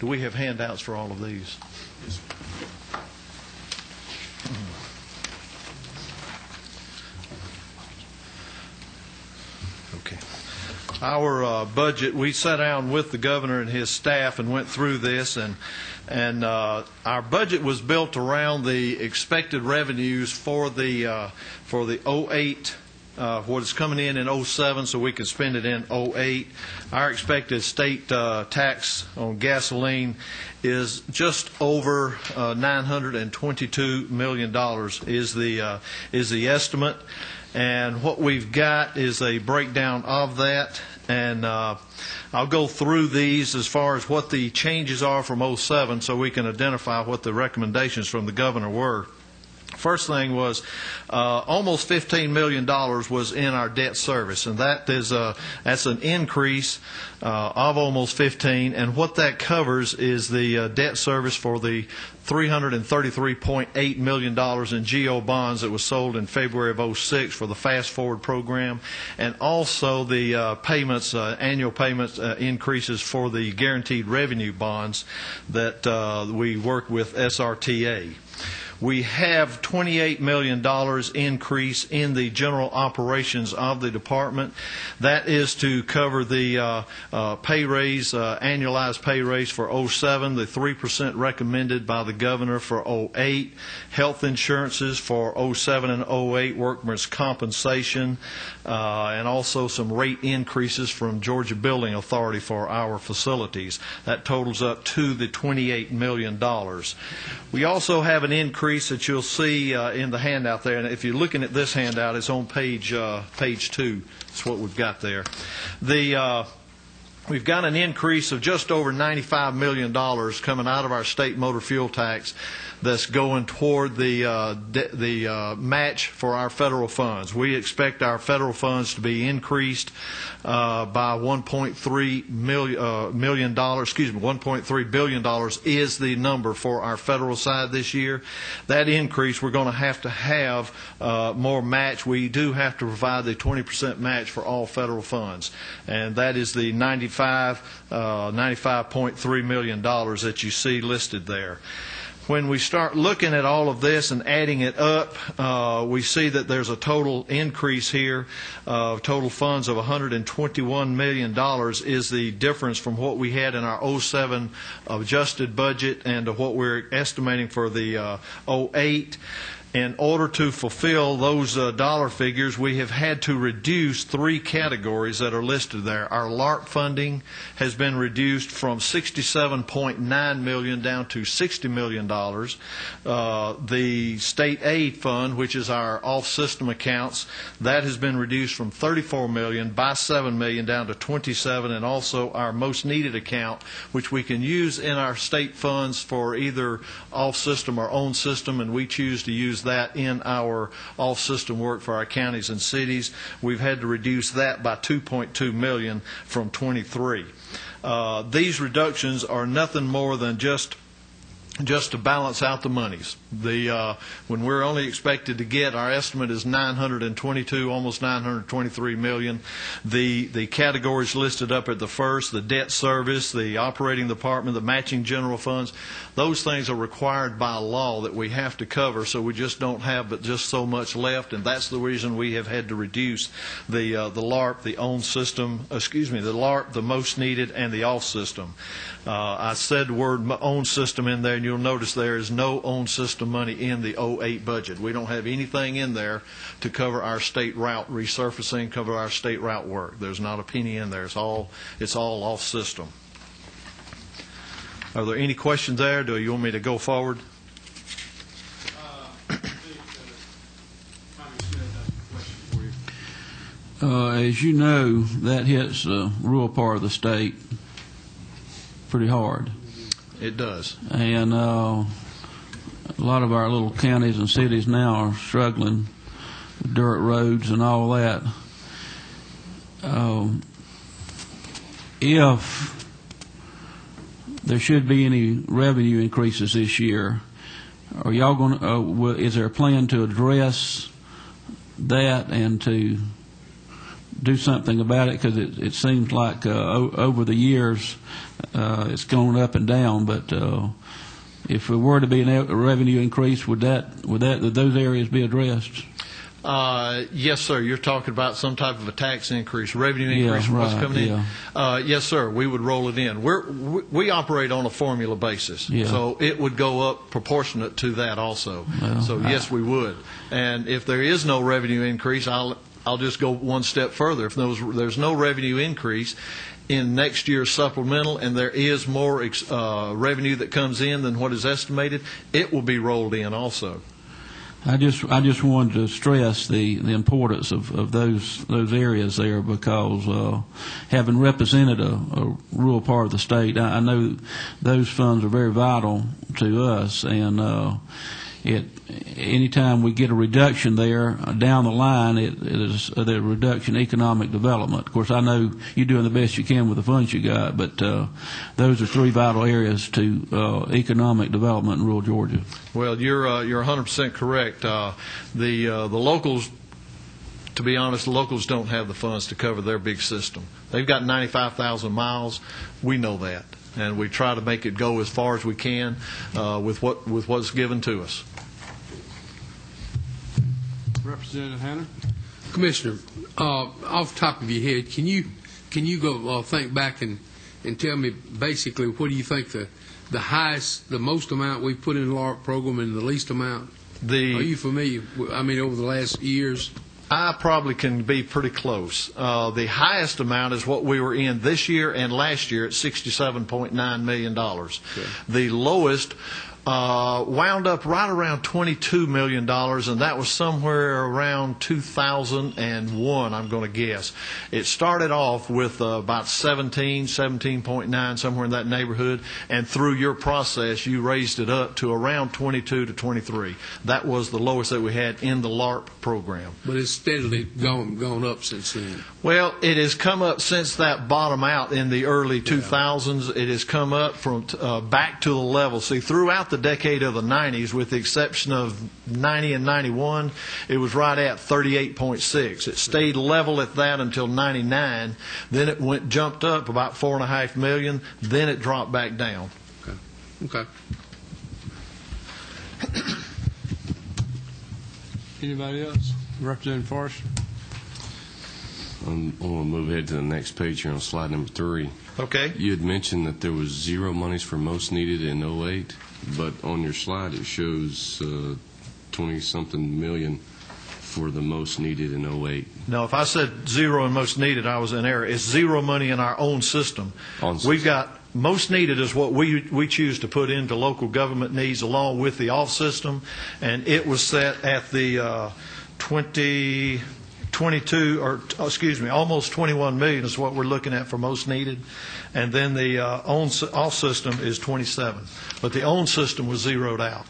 Speaker 12: handouts for all of these? Okay. Our budget, we sat down with the governor and his staff and went through this, and our budget was built around the expected revenues for the 08, what is coming in 07, so we can spend it in 08. Our expected state tax on gasoline is just over $922 million is the estimate. And what we've got is a breakdown of that, and I'll go through these as far as what the changes are from 07 so we can identify what the recommendations from the governor were. First thing was almost $15 million was in our debt service, and that's an increase of almost 15. And what that covers is the debt service for the $333.8 million in GO bonds that was sold in February of 06 for the Fast Forward program, and also the payments, annual payments increases for the guaranteed revenue bonds that we work with SRTA. We have $28 million increase in the general operations of the department. That is to cover the pay raise, annualized pay raise for 07, the 3% recommended by the governor for 08, health insurances for 07 and 08, workmen's compensation, and also some rate increases from Georgia Building Authority for our facilities. That totals up to the $28 million. We also have an increase that you'll see in the handout there, and if you're looking at this handout, it's on page 2. That's what we've got there. We've got an increase of just over $95 million coming out of our state motor fuel tax that's going toward the match for our federal funds. We expect our federal funds to be increased by $1.3 billion is the number for our federal side this year. That increase, we're going to have more match. We do have to provide the 20% match for all federal funds, and that is the $95.3 million that you see listed there. When we start looking at all of this and adding it up, we see that there's a total increase here of total funds of $121 million is the difference from what we had in our 07 adjusted budget and to what we're estimating for the 08. In order to fulfill those dollar figures, we have had to reduce 3 categories that are listed there. Our LARP funding has been reduced from $67.9 million down to $60 million. The state aid fund, which is our off-system accounts, that has been reduced from $34 million by $7 million down to $27, and also our most needed account, which we can use in our state funds for either off-system or on-system, and we choose to use that in our off-system work for our counties and cities. We've had to reduce that by $2.2 million from 23. These reductions are nothing more than just just to balance out the monies. When we're only expected to get, our estimate is 922, almost 923 million. The categories listed up at the first, the debt service, the operating department, the matching general funds, those things are required by law that we have to cover, so we just don't have but just so much left, and that's the reason we have had to reduce the LARP, the own system, the LARP, the most needed, and the off system. I said the word own system in there, and you'll notice there is no own system money in the 08 budget. We don't have anything in there to cover our state route resurfacing, cover our state route work. There's not a penny in there. It's all off system. Are there any questions there? Do you want me to go forward?
Speaker 9: As you know, that hits the rural part of the state pretty hard.
Speaker 12: It does.
Speaker 9: And a lot of our little counties and cities now are struggling with dirt roads and all that. If there should be any revenue increases this year, are y'all going to, is there a plan to address that and to do something about it? Because it seems like over the years it's gone up and down, but if there were to be a revenue increase, would those areas be addressed?
Speaker 12: Yes, sir. You're talking about some type of a tax increase, revenue increase from what's coming in? Yes, sir. We would roll it in. We operate on a formula basis, so it would go up proportionate to that also. Well, so, yes, we would. And if there is no revenue increase, I'll just go one step further. If there's no revenue increase in next year's supplemental and there is more revenue that comes in than what is estimated, it will be rolled in also.
Speaker 9: I just wanted to stress the importance of those areas there, because having represented a rural part of the state, I know those funds are very vital to us, and anytime we get a reduction there down the line, it is the reduction in economic development. Of course, I know you're doing the best you can with the funds you got, but those are three vital areas to economic development in rural Georgia.
Speaker 12: Well, you're 100% correct. The locals, to be honest, the locals don't have the funds to cover their big system. They've got 95,000 miles. We know that, and we try to make it go as far as we can with what's given to us.
Speaker 1: Representative Hanna.
Speaker 3: Commissioner, off the top of your head, can you go think back and tell me basically what do you think the highest, the most amount we put in the LARP program and the least amount? Are you familiar? I mean, over the last years.
Speaker 12: I probably can be pretty close. The highest amount is what we were in this year and last year at $67.9 million. Okay. The lowest wound up right around $22 million, and that was somewhere around 2001, I'm going to guess. It started off with about 17.9, somewhere in that neighborhood, and through your process, you raised it up to around 22 to 23. That was the lowest that we had in the LARP program.
Speaker 3: But it's steadily gone up since then.
Speaker 12: Well, it has come up since that bottom out in the early 2000s. It has come up from back to the level. See, throughout the decade of the 90s, with the exception of 90 and 91, it was right at 38.6. It stayed level at that until 99. Then it jumped up about $4.5 million. Then it dropped back down.
Speaker 3: Okay.
Speaker 1: Anybody else? Representative Forrester.
Speaker 5: I want to move ahead to the next page here on slide number 3.
Speaker 12: Okay.
Speaker 5: You had mentioned that there was zero monies for most needed in 08, but on your slide it shows 20-something million for the most needed in 08.
Speaker 12: No, if I said zero in most needed, I was in error. It's zero money in our own system. We've got most needed is what we choose to put into local government needs along with the off system, and it was set at the 22, or excuse me, almost 21 million is what we're looking at for most needed, and then the off system is 27, but the own system was zeroed out.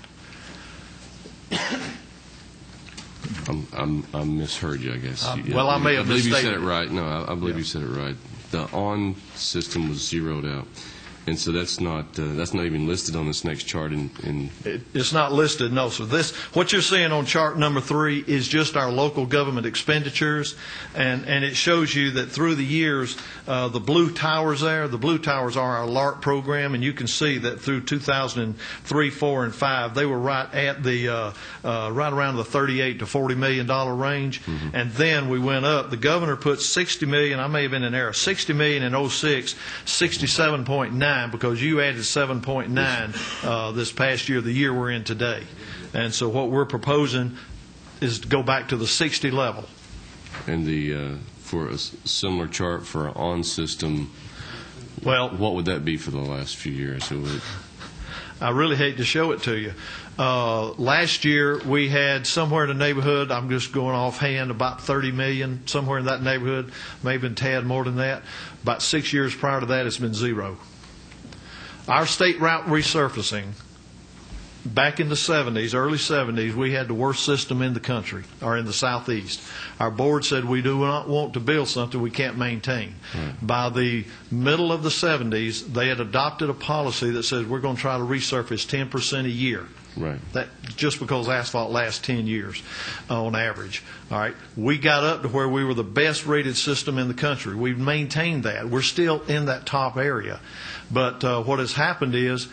Speaker 5: I misheard you, I guess.
Speaker 12: Well, I may have
Speaker 5: misstated. I believe you
Speaker 12: misstated
Speaker 5: said it right. No, I believe you said it right. The on system was zeroed out. And so that's not even listed on this next chart.
Speaker 12: It's not listed, no. So what you're seeing on chart number 3 is just our local government expenditures, and it shows you that through the years, the blue towers there, the blue towers are our LARP program, and you can see that through 2003, 4, and 5, they were right at the right around the $38 to $40 million range, and then we went up. The governor put $60 million. I may have been in error. $60 million in 06, 67.9. Because you added 7.9 this past year, the year we're in today. And so what we're proposing is to go back to the 60 level.
Speaker 5: And for a similar chart for our on-system,
Speaker 12: well,
Speaker 5: what would that be for the last few years?
Speaker 12: I really hate to show it to you. Last year we had somewhere in the neighborhood, I'm just going offhand, about $30 million, somewhere in that neighborhood, maybe a tad more than that. About 6 years prior to that, it's been zero. Our state route resurfacing, back in the 70s, early 70s, we had the worst system in the country, or in the southeast. Our board said we do not want to build something we can't maintain. By the middle of the 70s, they had adopted a policy that says we're going to try to resurface 10% a year.
Speaker 5: Right.
Speaker 12: That just because asphalt lasts 10 years on average. All right. We got up to where we were the best rated system in the country. We've maintained that. We're still in that top area. But what has happened is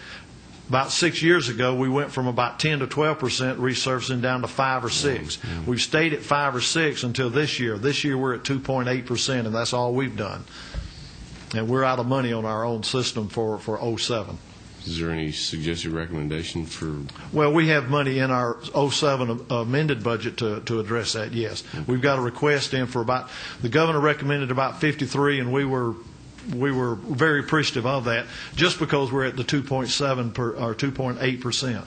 Speaker 12: about 6 years ago, we went from about 10 to 12% resurfacing down to 5 or 6. We've stayed at 5 or 6 until this year. This year we're at 2.8%, and that's all we've done. And we're out of money on our own system for 07.
Speaker 5: Is there any suggested recommendation for?
Speaker 12: Well, we have money in our 07 amended budget to address that, yes. We've got a request in for about, the governor recommended about 53, and we were very appreciative of that, just because we're at the 2.7 or 2.8%.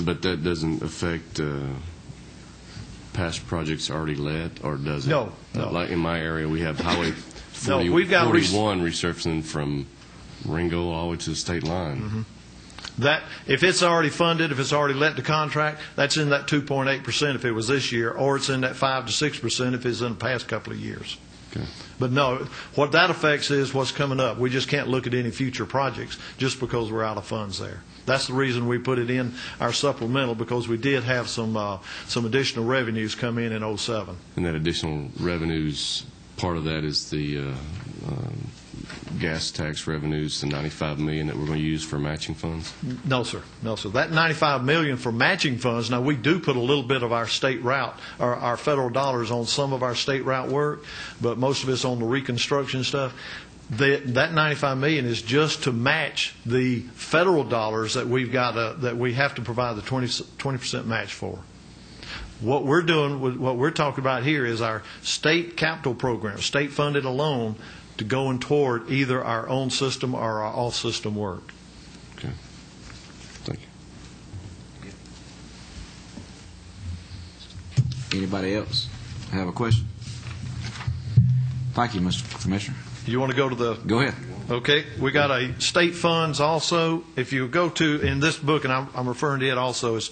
Speaker 5: But that doesn't affect past projects already let, or does it?
Speaker 12: No.
Speaker 5: Like in my area, we have Highway 41 resurfacing from Ringo all the way to the state line.
Speaker 12: That if it's already funded, if it's already let to contract, that's in that 2.8% if it was this year, or it's in that 5 to 6% if it's in the past couple of years.
Speaker 5: Okay.
Speaker 12: But no, what that affects is what's coming up. We just can't look at any future projects just because we're out of funds there. That's the reason we put it in our supplemental, because we did have some additional revenues come in 07.
Speaker 5: And that additional revenues, part of that is the gas tax revenues, the $95 million that we're going to use for matching funds?
Speaker 12: No, sir. No, sir. That $95 million for matching funds, now we do put a little bit of our state route, or our federal dollars on some of our state route work, but most of it's on the reconstruction stuff. That $95 million is just to match the federal dollars that we've got that we have to provide the 20% match for. What we're doing, what we're talking about here is our state capital program, state funded alone, to going toward either our own system or our all-system work.
Speaker 5: Okay. Thank you.
Speaker 4: Anybody else have a question? Thank you, Mr. Commissioner.
Speaker 12: You want to go to the...
Speaker 4: Go ahead.
Speaker 12: Okay. We got a state funds also. If you go to, in this book, and I'm referring to it also as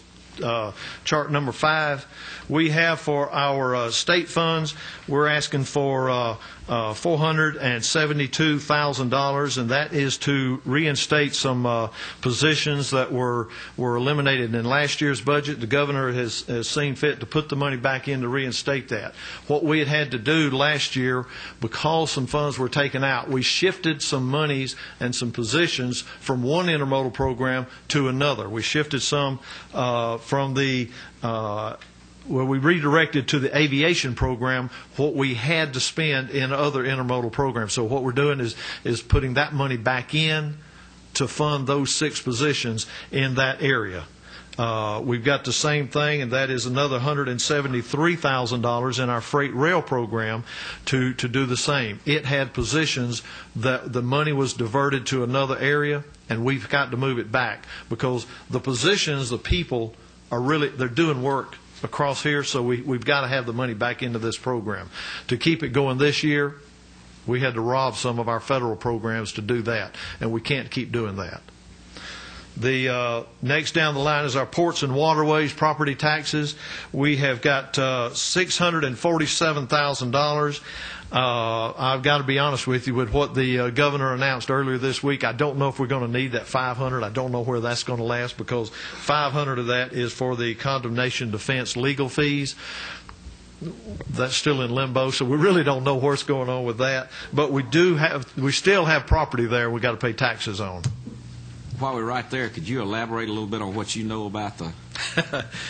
Speaker 12: chart number 5, we have for our state funds, we're asking for $472,000, and that is to reinstate some positions that were eliminated in last year's budget. The governor has seen fit to put the money back in to reinstate that. What we had to do last year, because some funds were taken out, we shifted some monies and some positions from one intermodal program to another. We shifted some from the we redirected to the aviation program what we had to spend in other intermodal programs. So what we're doing is putting that money back in to fund those 6 positions in that area. We've got the same thing, and that is another $173,000 in our freight rail program to do the same. It had positions that the money was diverted to another area, and we've got to move it back because the positions, the people are really, they're doing work across here, so we've got to have the money back into this program. To keep it going this year, we had to rob some of our federal programs to do that, and we can't keep doing that. The next down the line is our ports and waterways property taxes. We have got $647,000. I've got to be honest with you, with what the governor announced earlier this week, I don't know if we're going to need that $500. I don't know where that's going to last, because $500 of that is for the condemnation defense legal fees. That's still in limbo, so we really don't know what's going on with that. But we still have property there we've got to pay taxes on.
Speaker 4: While we're right there, could you elaborate a little bit on what you know about the...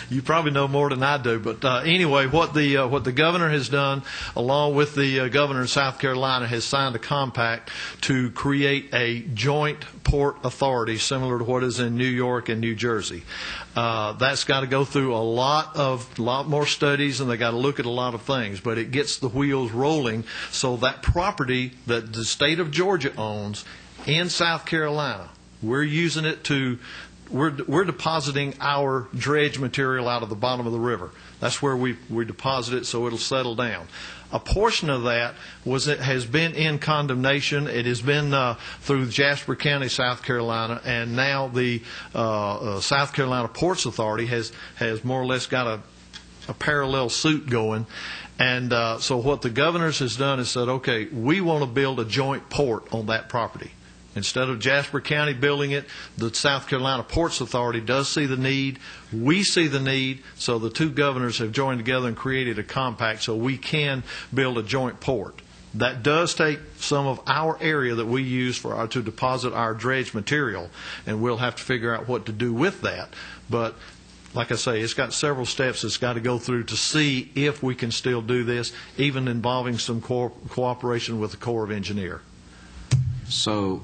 Speaker 12: You probably know more than I do, but anyway, what the governor has done, along with the governor in South Carolina, has signed a compact to create a joint port authority similar to what is in New York and New Jersey. That's got to go through a lot more studies, and they got to look at a lot of things, but it gets the wheels rolling. So that property that the state of Georgia owns in South Carolina, we're using it to, we're depositing our dredge material out of the bottom of the river. That's where we deposit it, so it'll settle down. A portion of that has been in condemnation. It has been through Jasper County, South Carolina, and now the South Carolina Ports Authority has more or less got a parallel suit going. And so what the governors has done is said, okay, we want to build a joint port on that property. Instead of Jasper County building it, the South Carolina Ports Authority does see the need. We see the need, so the two governors have joined together and created a compact so we can build a joint port. That does take some of our area that we use to deposit our dredge material, and we'll have to figure out what to do with that. But like I say, it's got several steps it's got to go through to see if we can still do this, even involving some cooperation with the Corps of Engineers.
Speaker 4: So,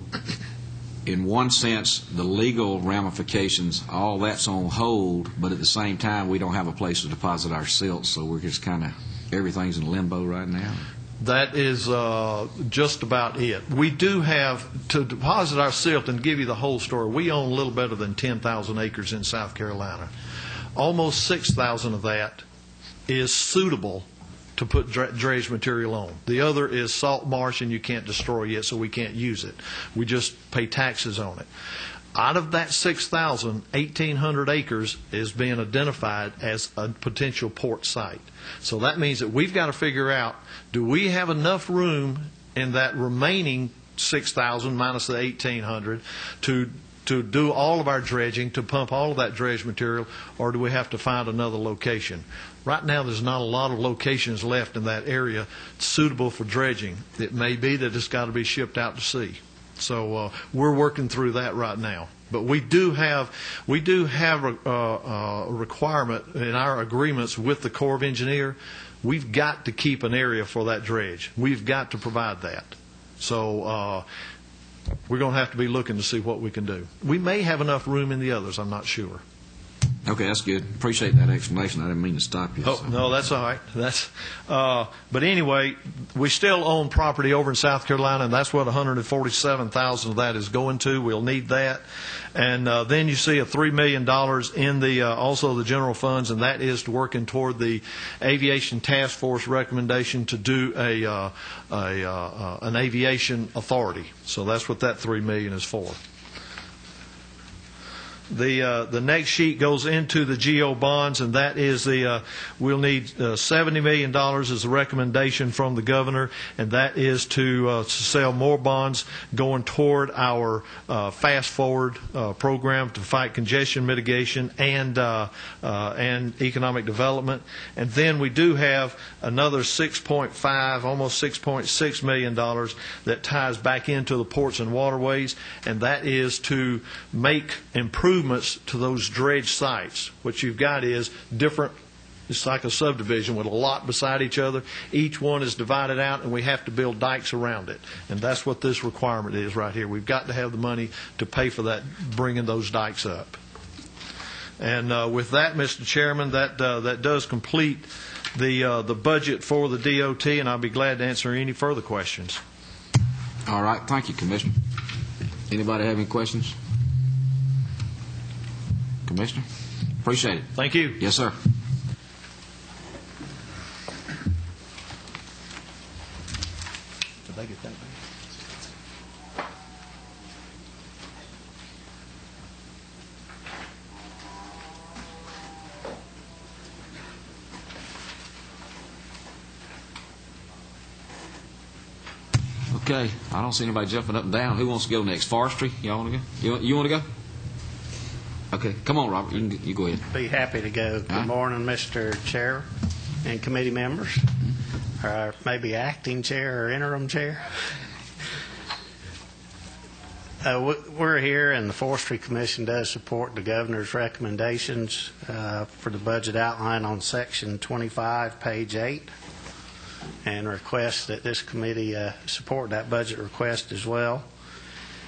Speaker 4: in one sense, the legal ramifications, all that's on hold, but at the same time, we don't have a place to deposit our silts, so we're just kind of, everything's in limbo right now.
Speaker 12: That is just about it. We do have, to deposit our silt and give you the whole story, we own a little better than 10,000 acres in South Carolina. Almost 6,000 of that is suitable to put dredge material on. The other is salt marsh, and you can't destroy it, so we can't use it. We just pay taxes on it. Out of that 6,000, 1,800 acres is being identified as a potential port site. So that means that we've got to figure out, do we have enough room in that remaining 6,000 minus the 1,800 to do all of our dredging, to pump all of that dredge material, or do we have to find another location? Right now, there's not a lot of locations left in that area suitable for dredging. It may be that it's got to be shipped out to sea. So we're working through that right now. But we do have a requirement in our agreements with the Corps of Engineers. We've got to keep an area for that dredge. We've got to provide that. So we're going to have to be looking to see what we can do. We may have enough room in the others. I'm not sure.
Speaker 4: Okay, that's good. Appreciate that explanation. I didn't mean to stop you.
Speaker 12: Oh, no, that's all right. But anyway, we still own property over in South Carolina, and that's what $147,000 of that is going to. We'll need that. And then you see a $3 million in the also the general funds, and that is working toward the Aviation Task Force recommendation to do an aviation authority. So that's what that $3 million is for. The next sheet goes into the GO bonds, and that is we'll need $70 million as a recommendation from the governor, and that is to sell more bonds going toward our Fast Forward program to fight congestion mitigation and economic development. And then we do have another $6.5, almost $6.6 million that ties back into the ports and waterways, and that is to make improvements to those dredge sites. What you've got is different, it's like a subdivision with a lot beside each other. Each one is divided out, and we have to build dikes around it. And that's what this requirement is right here. We've got to have the money to pay for that, bringing those dikes up. And with that, Mr. Chairman, that does complete the budget for the DOT, and I'll be glad to answer any further questions.
Speaker 4: All right. Thank you, Commissioner. Anybody have any questions? Commissioner? Appreciate it.
Speaker 12: Thank you.
Speaker 4: Yes, sir.
Speaker 12: Did they get that back?
Speaker 4: 1 Okay, I don't see anybody jumping up and down. Who wants to go next? Forestry? Y'all want to go? You want to go? Okay, come on, Robert. You go ahead.
Speaker 13: Be happy to go. Good morning, Mr. Chair and committee members, or maybe acting chair or interim chair. We're here, and the Forestry Commission does support the governor's recommendations for the budget outline on Section 25, page 8, and request that this committee support that budget request as well.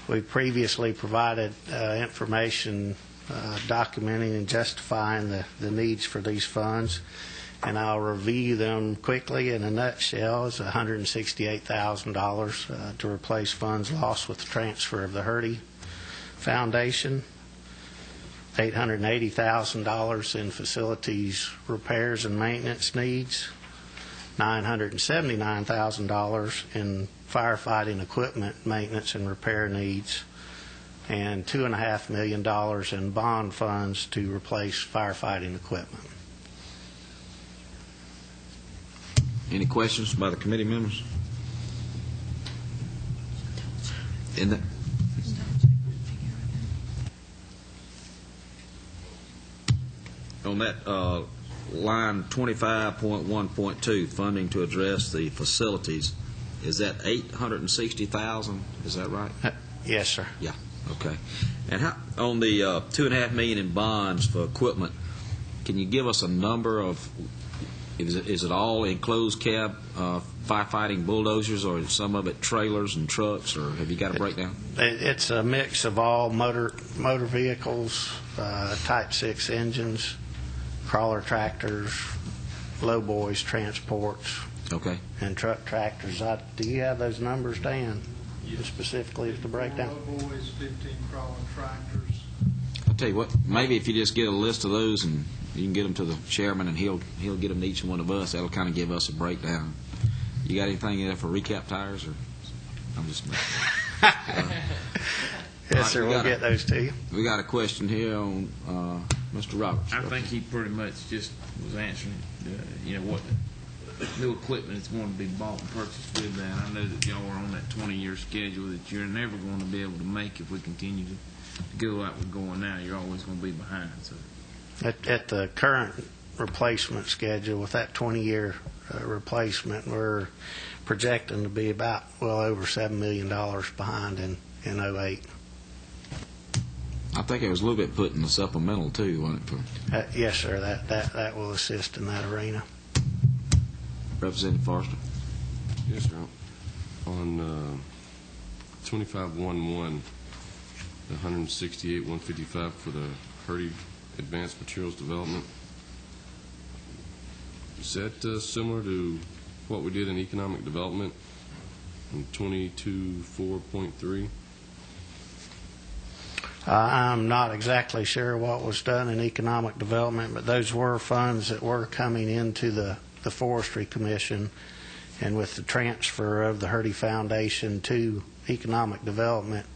Speaker 13: We previously provided information documenting and justifying the needs for these funds, and I'll review them quickly. In a nutshell, it's $168,000 to replace funds lost with the transfer of the Hurdy Foundation, $880,000 in facilities repairs and maintenance needs, $979,000 in firefighting equipment maintenance and repair needs, and $2.5 million in bond funds to replace firefighting equipment.
Speaker 4: Any questions by the committee members? On that line 25.1.2, funding to address the facilities, is that $860,000? Is that right?
Speaker 13: Yes, sir.
Speaker 4: Yeah. Okay. And how, on the $2.5 million in bonds for equipment, can you give us a number of? Is it all enclosed cab firefighting bulldozers, or is some of it trailers and trucks, or have you got a breakdown?
Speaker 13: It's a mix of all motor vehicles, Type 6 engines, crawler tractors, lowboys transports,
Speaker 4: okay,
Speaker 13: and truck tractors. Do you have those numbers, Dan? Specifically as the breakdown?
Speaker 14: Lowboys, 15 crawler tractors.
Speaker 4: I'll tell you what, maybe if you just get a list of those and you can get them to the chairman, and he'll get them to each one of us. That'll kind of give us a breakdown. You got anything there for recap tires, or I'm just
Speaker 13: yes, sir. We'll get those to you.
Speaker 4: We got a question here on Mr. Roberts.
Speaker 15: I think he pretty much just was answering, what new equipment is going to be bought and purchased with that. I know that y'all are on that 20-year schedule that you're never going to be able to make if we continue to go like we're going now. You're always going to be behind. So.
Speaker 13: At the current replacement schedule, with that 20-year replacement, we're projecting to be about well over $7 million behind in 08.
Speaker 4: I think it was a little bit put in the supplemental too, wasn't it?
Speaker 13: Yes, sir. That will assist in that arena.
Speaker 4: Representative Forrester.
Speaker 5: Yes, sir. On 2511, the 168,155 for the Hurdy Advanced Materials Development. Is that similar to what we did in economic development in 22.4.3?
Speaker 13: I'm not exactly sure what was done in economic development, but those were funds that were coming into the Forestry Commission, and with the transfer of the Hurdy Foundation to economic development,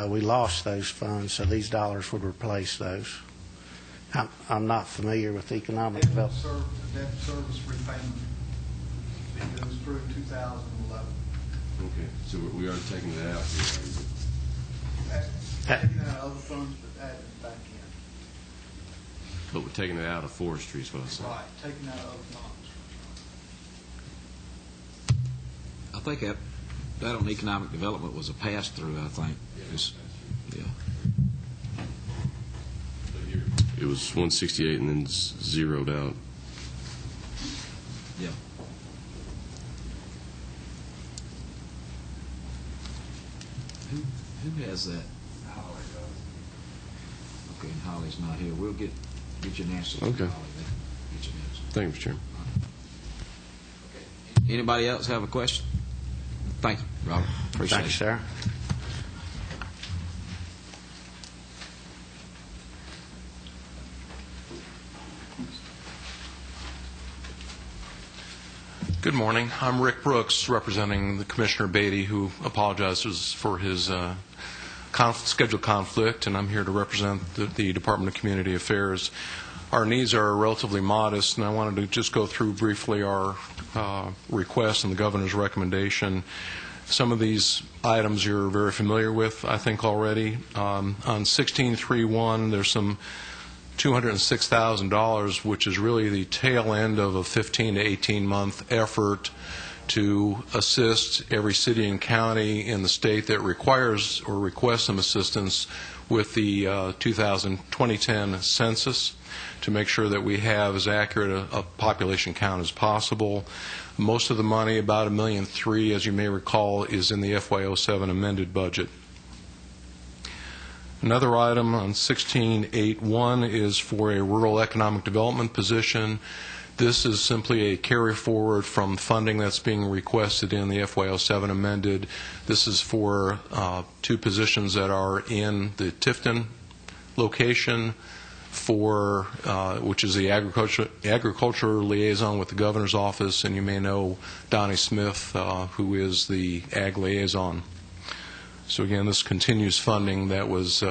Speaker 13: we lost those funds, so these dollars would replace those. I'm not familiar with economic development.
Speaker 14: Debt service repayment. It goes through 2011.
Speaker 5: Okay, so we are taking it out here.
Speaker 14: Taking it out of other funds, but adding it back in.
Speaker 5: But we're taking it out of forestry, is what I said.
Speaker 14: Right, taking out of other funds.
Speaker 4: I think that on economic development was a pass-through, I think. Yeah.
Speaker 5: It was 168 and then zeroed out.
Speaker 4: Yeah. Who has that? Okay, and Holly's not here. We'll get you an answer.
Speaker 5: Okay.
Speaker 4: Get you an answer.
Speaker 5: Thank you, Mr. Chairman.
Speaker 4: Okay. Anybody else have a question? Thank you, Robert. Appreciate it.
Speaker 13: Thanks, sir.
Speaker 16: Good morning. I'm Rick Brooks, representing the Commissioner Beatty, who apologizes for his schedule conflict, and I'm here to represent the Department of Community Affairs. Our needs are relatively modest, and I wanted to just go through briefly our request and the Governor's recommendation. Some of these items you're very familiar with, I think, already. On 1631, there's some $206,000, which is really the tail end of a 15 to 18-month effort to assist every city and county in the state that requires or requests some assistance with the 2010 census, to make sure that we have as accurate a population count as possible. Most of the money, about $1.3 million, as you may recall, is in the FY07 amended budget. Another item on 1681 is for a rural economic development position. This is simply a carry forward from funding that's being requested in the FY07 amended. This is for two positions that are in the Tifton location, for which is the agriculture liaison with the governor's office, and you may know Donnie Smith, who is the ag liaison. So again, this continues funding that was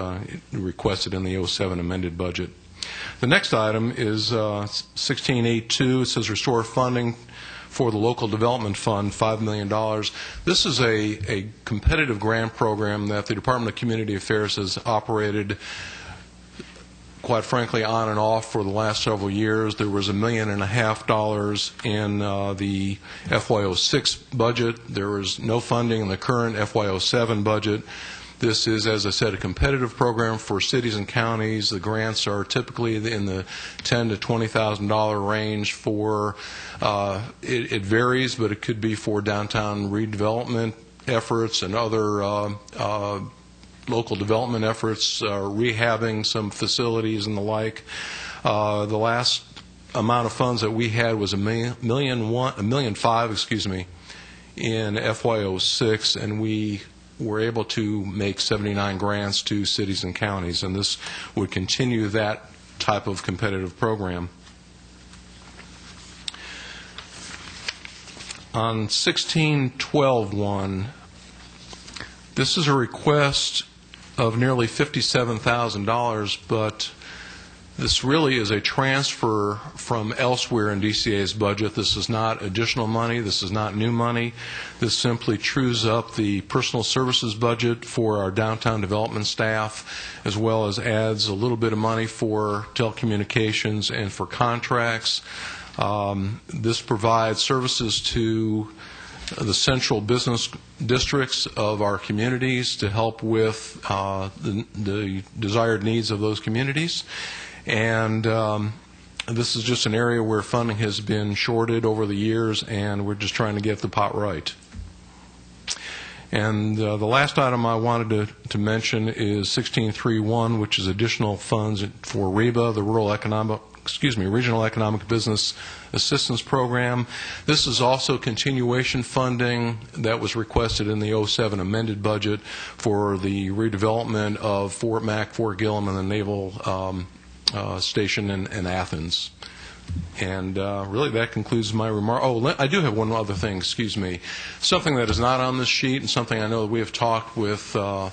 Speaker 16: requested in the 07 amended budget. The next item is 1682. It says restore funding for the local development fund, $5 million. This is a competitive grant program that the Department of Community Affairs has operated, quite frankly, on and off for the last several years. There was $1.5 million in the FY06 budget. There is no funding in the current FY07 budget. This is, as I said, a competitive program for cities and counties. The grants are typically in the $10,000 to $20,000 range for, it varies, but it could be for downtown redevelopment efforts and other local development efforts, rehabbing some facilities and the like. The last amount of funds that we had was $1.5 million, in FY06, and we were able to make 79 grants to cities and counties, and this would continue that type of competitive program. On 1612.1, this is a request of nearly $57,000, but this really is a transfer from elsewhere in DCA's budget. This is not additional money. This is not new money. This simply trues up the personal services budget for our downtown development staff, as well as adds a little bit of money for telecommunications and for contracts. This provides services to the central business districts of our communities to help with the desired needs of those communities. And this is just an area where funding has been shorted over the years, and we're just trying to get the pot right. And the last item I wanted to mention is 1631, which is additional funds for REBA, the Regional Economic Business Assistance Program. This is also continuation funding that was requested in the 07 amended budget for the redevelopment of Fort Mac, Fort Gillem, and the Naval Station in Athens. And really that concludes my remark. Oh, I do have one other thing, excuse me. Something that is not on this sheet, and something I know that we have talked with the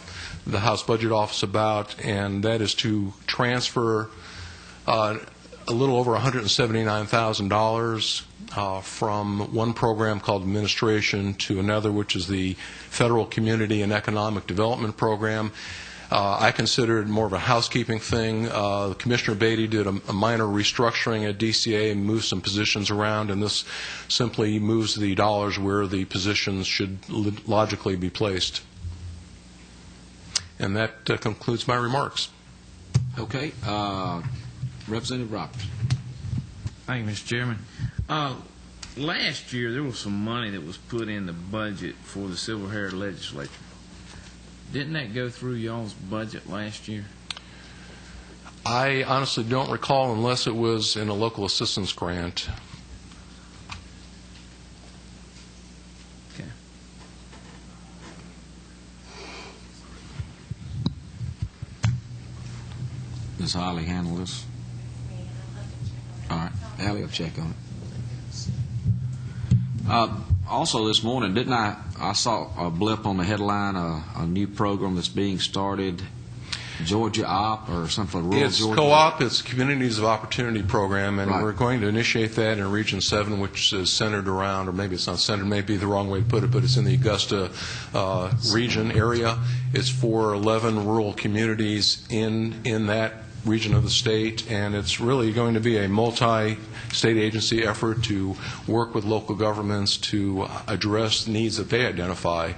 Speaker 16: House Budget Office about, and that is to transfer a little over $179,000 from one program called administration to another, which is the Federal Community and Economic Development Program. I consider it more of a housekeeping thing. Commissioner Beatty did a minor restructuring at DCA and moved some positions around, and this simply moves the dollars where the positions should logically be placed. And that concludes my remarks.
Speaker 4: Okay. Representative Roberts.
Speaker 15: Thank you, Mr. Chairman. Last year, there was some money that was put in the budget for the Civil Hair Legislature. Didn't that go through y'all's budget last year?
Speaker 16: I honestly don't recall unless it was in a local assistance grant.
Speaker 15: Okay.
Speaker 4: Ms. Holly handle this? All right. Allie will check on it. Also this morning, didn't I saw a blip on the headline, a new program that's being started. Georgia Op or something for rural
Speaker 16: It's
Speaker 4: Georgia?
Speaker 16: co-op. It's Communities of Opportunity program, and
Speaker 4: Right.
Speaker 16: we're going to initiate that in Region 7, which is centered around, or maybe it's not centered, maybe the wrong way to put it, but it's in the Augusta region area. It's for 11 rural communities in that region of the state, and it's really going to be a multi-state agency effort to work with local governments to address needs that they identify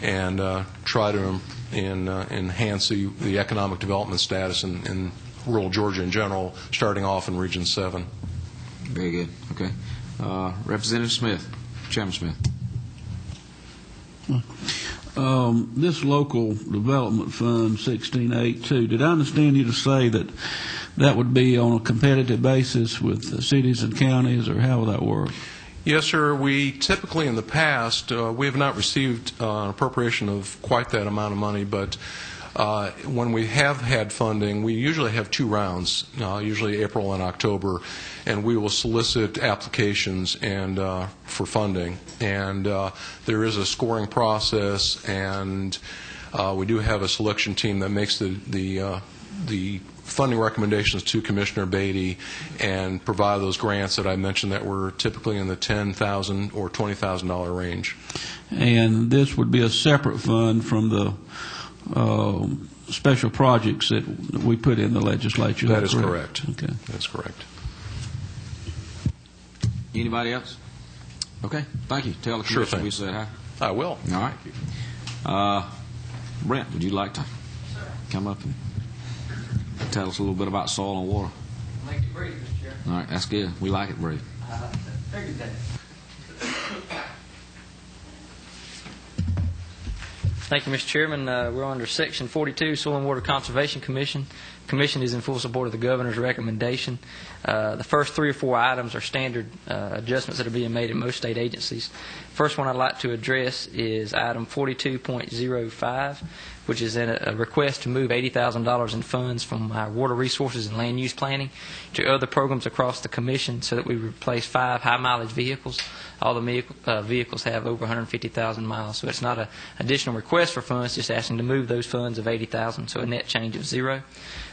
Speaker 16: and try to enhance the economic development status in rural Georgia in general, starting off in Region 7.
Speaker 4: Very good. Okay. Representative Smith, Chairman Smith.
Speaker 9: This local development fund 1682, did I understand you to say that that would be on a competitive basis with the cities and counties, or how will that work?
Speaker 16: Yes, sir. We typically in the past, we have not received an appropriation of quite that amount of money, but when we have had funding, we usually have 2 rounds, usually April and October, and we will solicit applications and for funding. And there is a scoring process, and we do have a selection team that makes the funding recommendations to Commissioner Beatty and provide those grants that I mentioned that were typically in the $10,000 or $20,000 range.
Speaker 9: And this would be a separate fund from the special projects that we put in the legislature.
Speaker 16: That is correct.
Speaker 9: Okay.
Speaker 16: That's correct.
Speaker 4: Anybody else? Okay. Thank you. Tell the
Speaker 16: Sure
Speaker 4: commission
Speaker 16: thing.
Speaker 4: we said hi.
Speaker 16: I will.
Speaker 4: All right. Brent, would you like to come up and tell us a little bit about soil and water?
Speaker 17: Make it brief, Mr. Chair.
Speaker 4: All right. That's good. We like it brief.
Speaker 17: Figured that. Thank you, Mr. Chairman. We're under Section 42, Soil and Water Conservation Commission. Commission is in full support of the governor's recommendation. The first 3 or 4 items are standard adjustments that are being made in most state agencies. First one I'd like to address is item 42.05, which is a request to move $80,000 in funds from our water resources and land use planning to other programs across the commission so that we replace 5 high-mileage vehicles. All the vehicles have over 150,000 miles, so it's not an additional request for funds, just asking to move those funds of $80,000, so a net change of 0.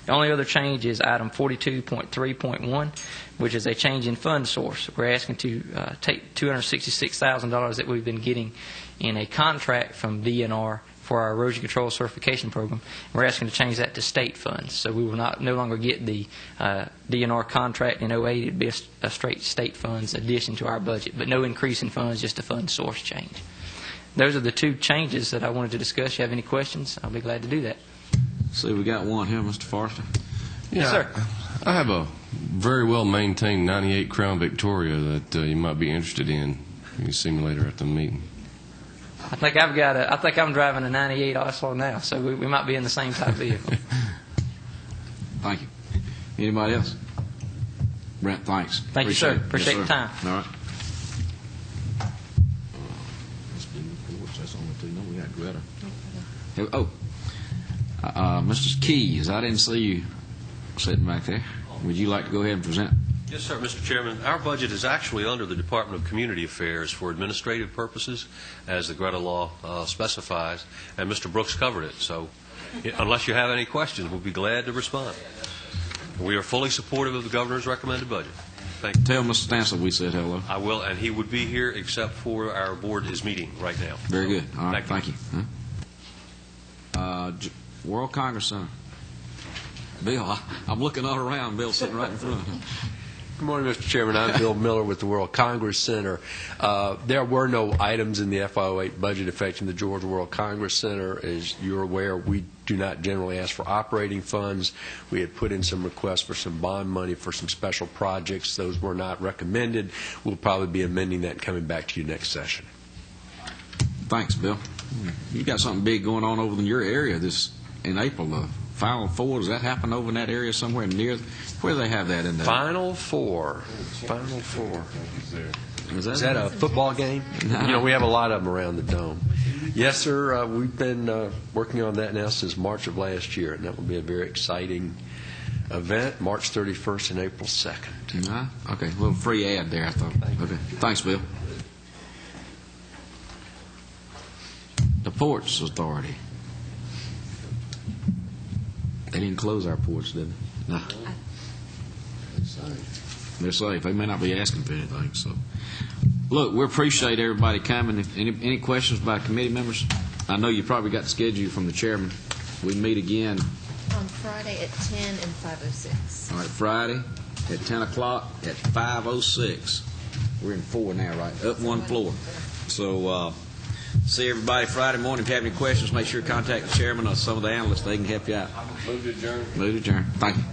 Speaker 17: The only other change is item 42.3.1, which is a change in fund source. We're asking to take $266,000 that we've been getting in a contract from DNR for our erosion control certification program. We're asking to change that to state funds, so we will no longer get the DNR contract in 08. It would be a straight state funds addition to our budget, but no increase in funds, just a fund source change. Those are the 2 changes that I wanted to discuss. If you have any questions, I'll be glad to do that.
Speaker 4: See, we got one here, Mr. Forrester.
Speaker 5: Yeah,
Speaker 17: Yes, sir.
Speaker 5: I have a very well-maintained 98 Crown Victoria that you might be interested in. You can see me later at the meeting.
Speaker 17: I think I'm driving a 98 Oslo now, so we might be in the same type of vehicle.
Speaker 4: Thank you. Anybody else? Brent, thanks.
Speaker 17: Thank you, sir.
Speaker 4: It.
Speaker 17: Appreciate
Speaker 4: Yes,
Speaker 17: the time.
Speaker 4: All right. No, we got Greta. Mr. Keys, I didn't see you sitting back there. Would you like to go ahead and present?
Speaker 18: Yes, sir, Mr. Chairman. Our budget is actually under the Department of Community Affairs for administrative purposes, as the Greta law specifies, and Mr. Brooks covered it. So unless you have any questions, we'll be glad to respond. We are fully supportive of the governor's recommended budget. Thank you.
Speaker 4: Tell Mr. Stansel we said hello.
Speaker 18: I will, and he would be here except for our board is meeting right now.
Speaker 4: Very good. All right,
Speaker 18: Thank you.
Speaker 4: World Congress Center. Bill, I'm looking all around. Bill's sitting right in front.
Speaker 19: Good morning, Mr. Chairman. I'm Bill Miller with the World Congress Center. There were no items in the FY08 budget affecting the Georgia World Congress Center. As you're aware, we do not generally ask for operating funds. We had put in some requests for some bond money for some special projects. Those were not recommended. We'll probably be amending that and coming back to you next session.
Speaker 4: Thanks, Bill. You got something big going on over in your area in April. The Final Four, does that happen over in that area somewhere near? Where do they have that in there?
Speaker 19: Final Four. Final Four.
Speaker 4: Is
Speaker 19: that a football game?
Speaker 4: No.
Speaker 19: We have a lot of them around the dome. Yes, sir. We've been working on that now since March of last year, and that will be a very exciting event, March 31st and April 2nd.
Speaker 4: Okay, a little free ad there, I thought. Okay. Thanks, Bill. The Ports Authority. They didn't close our ports, did they? No. They're safe. They may not be asking for anything. So, look, we appreciate everybody coming. If any questions by committee members? I know you probably got the schedule from the chairman. We meet again
Speaker 20: on Friday at 10 and 5:06.
Speaker 4: All right, Friday at 10 o'clock at 5:06. We're in 4 now, right? Up one floor. So, see everybody Friday morning. If you have any questions, make sure to contact the chairman or some of the analysts. They can help you out.
Speaker 5: Move to adjourn.
Speaker 4: Move to adjourn. Thank you.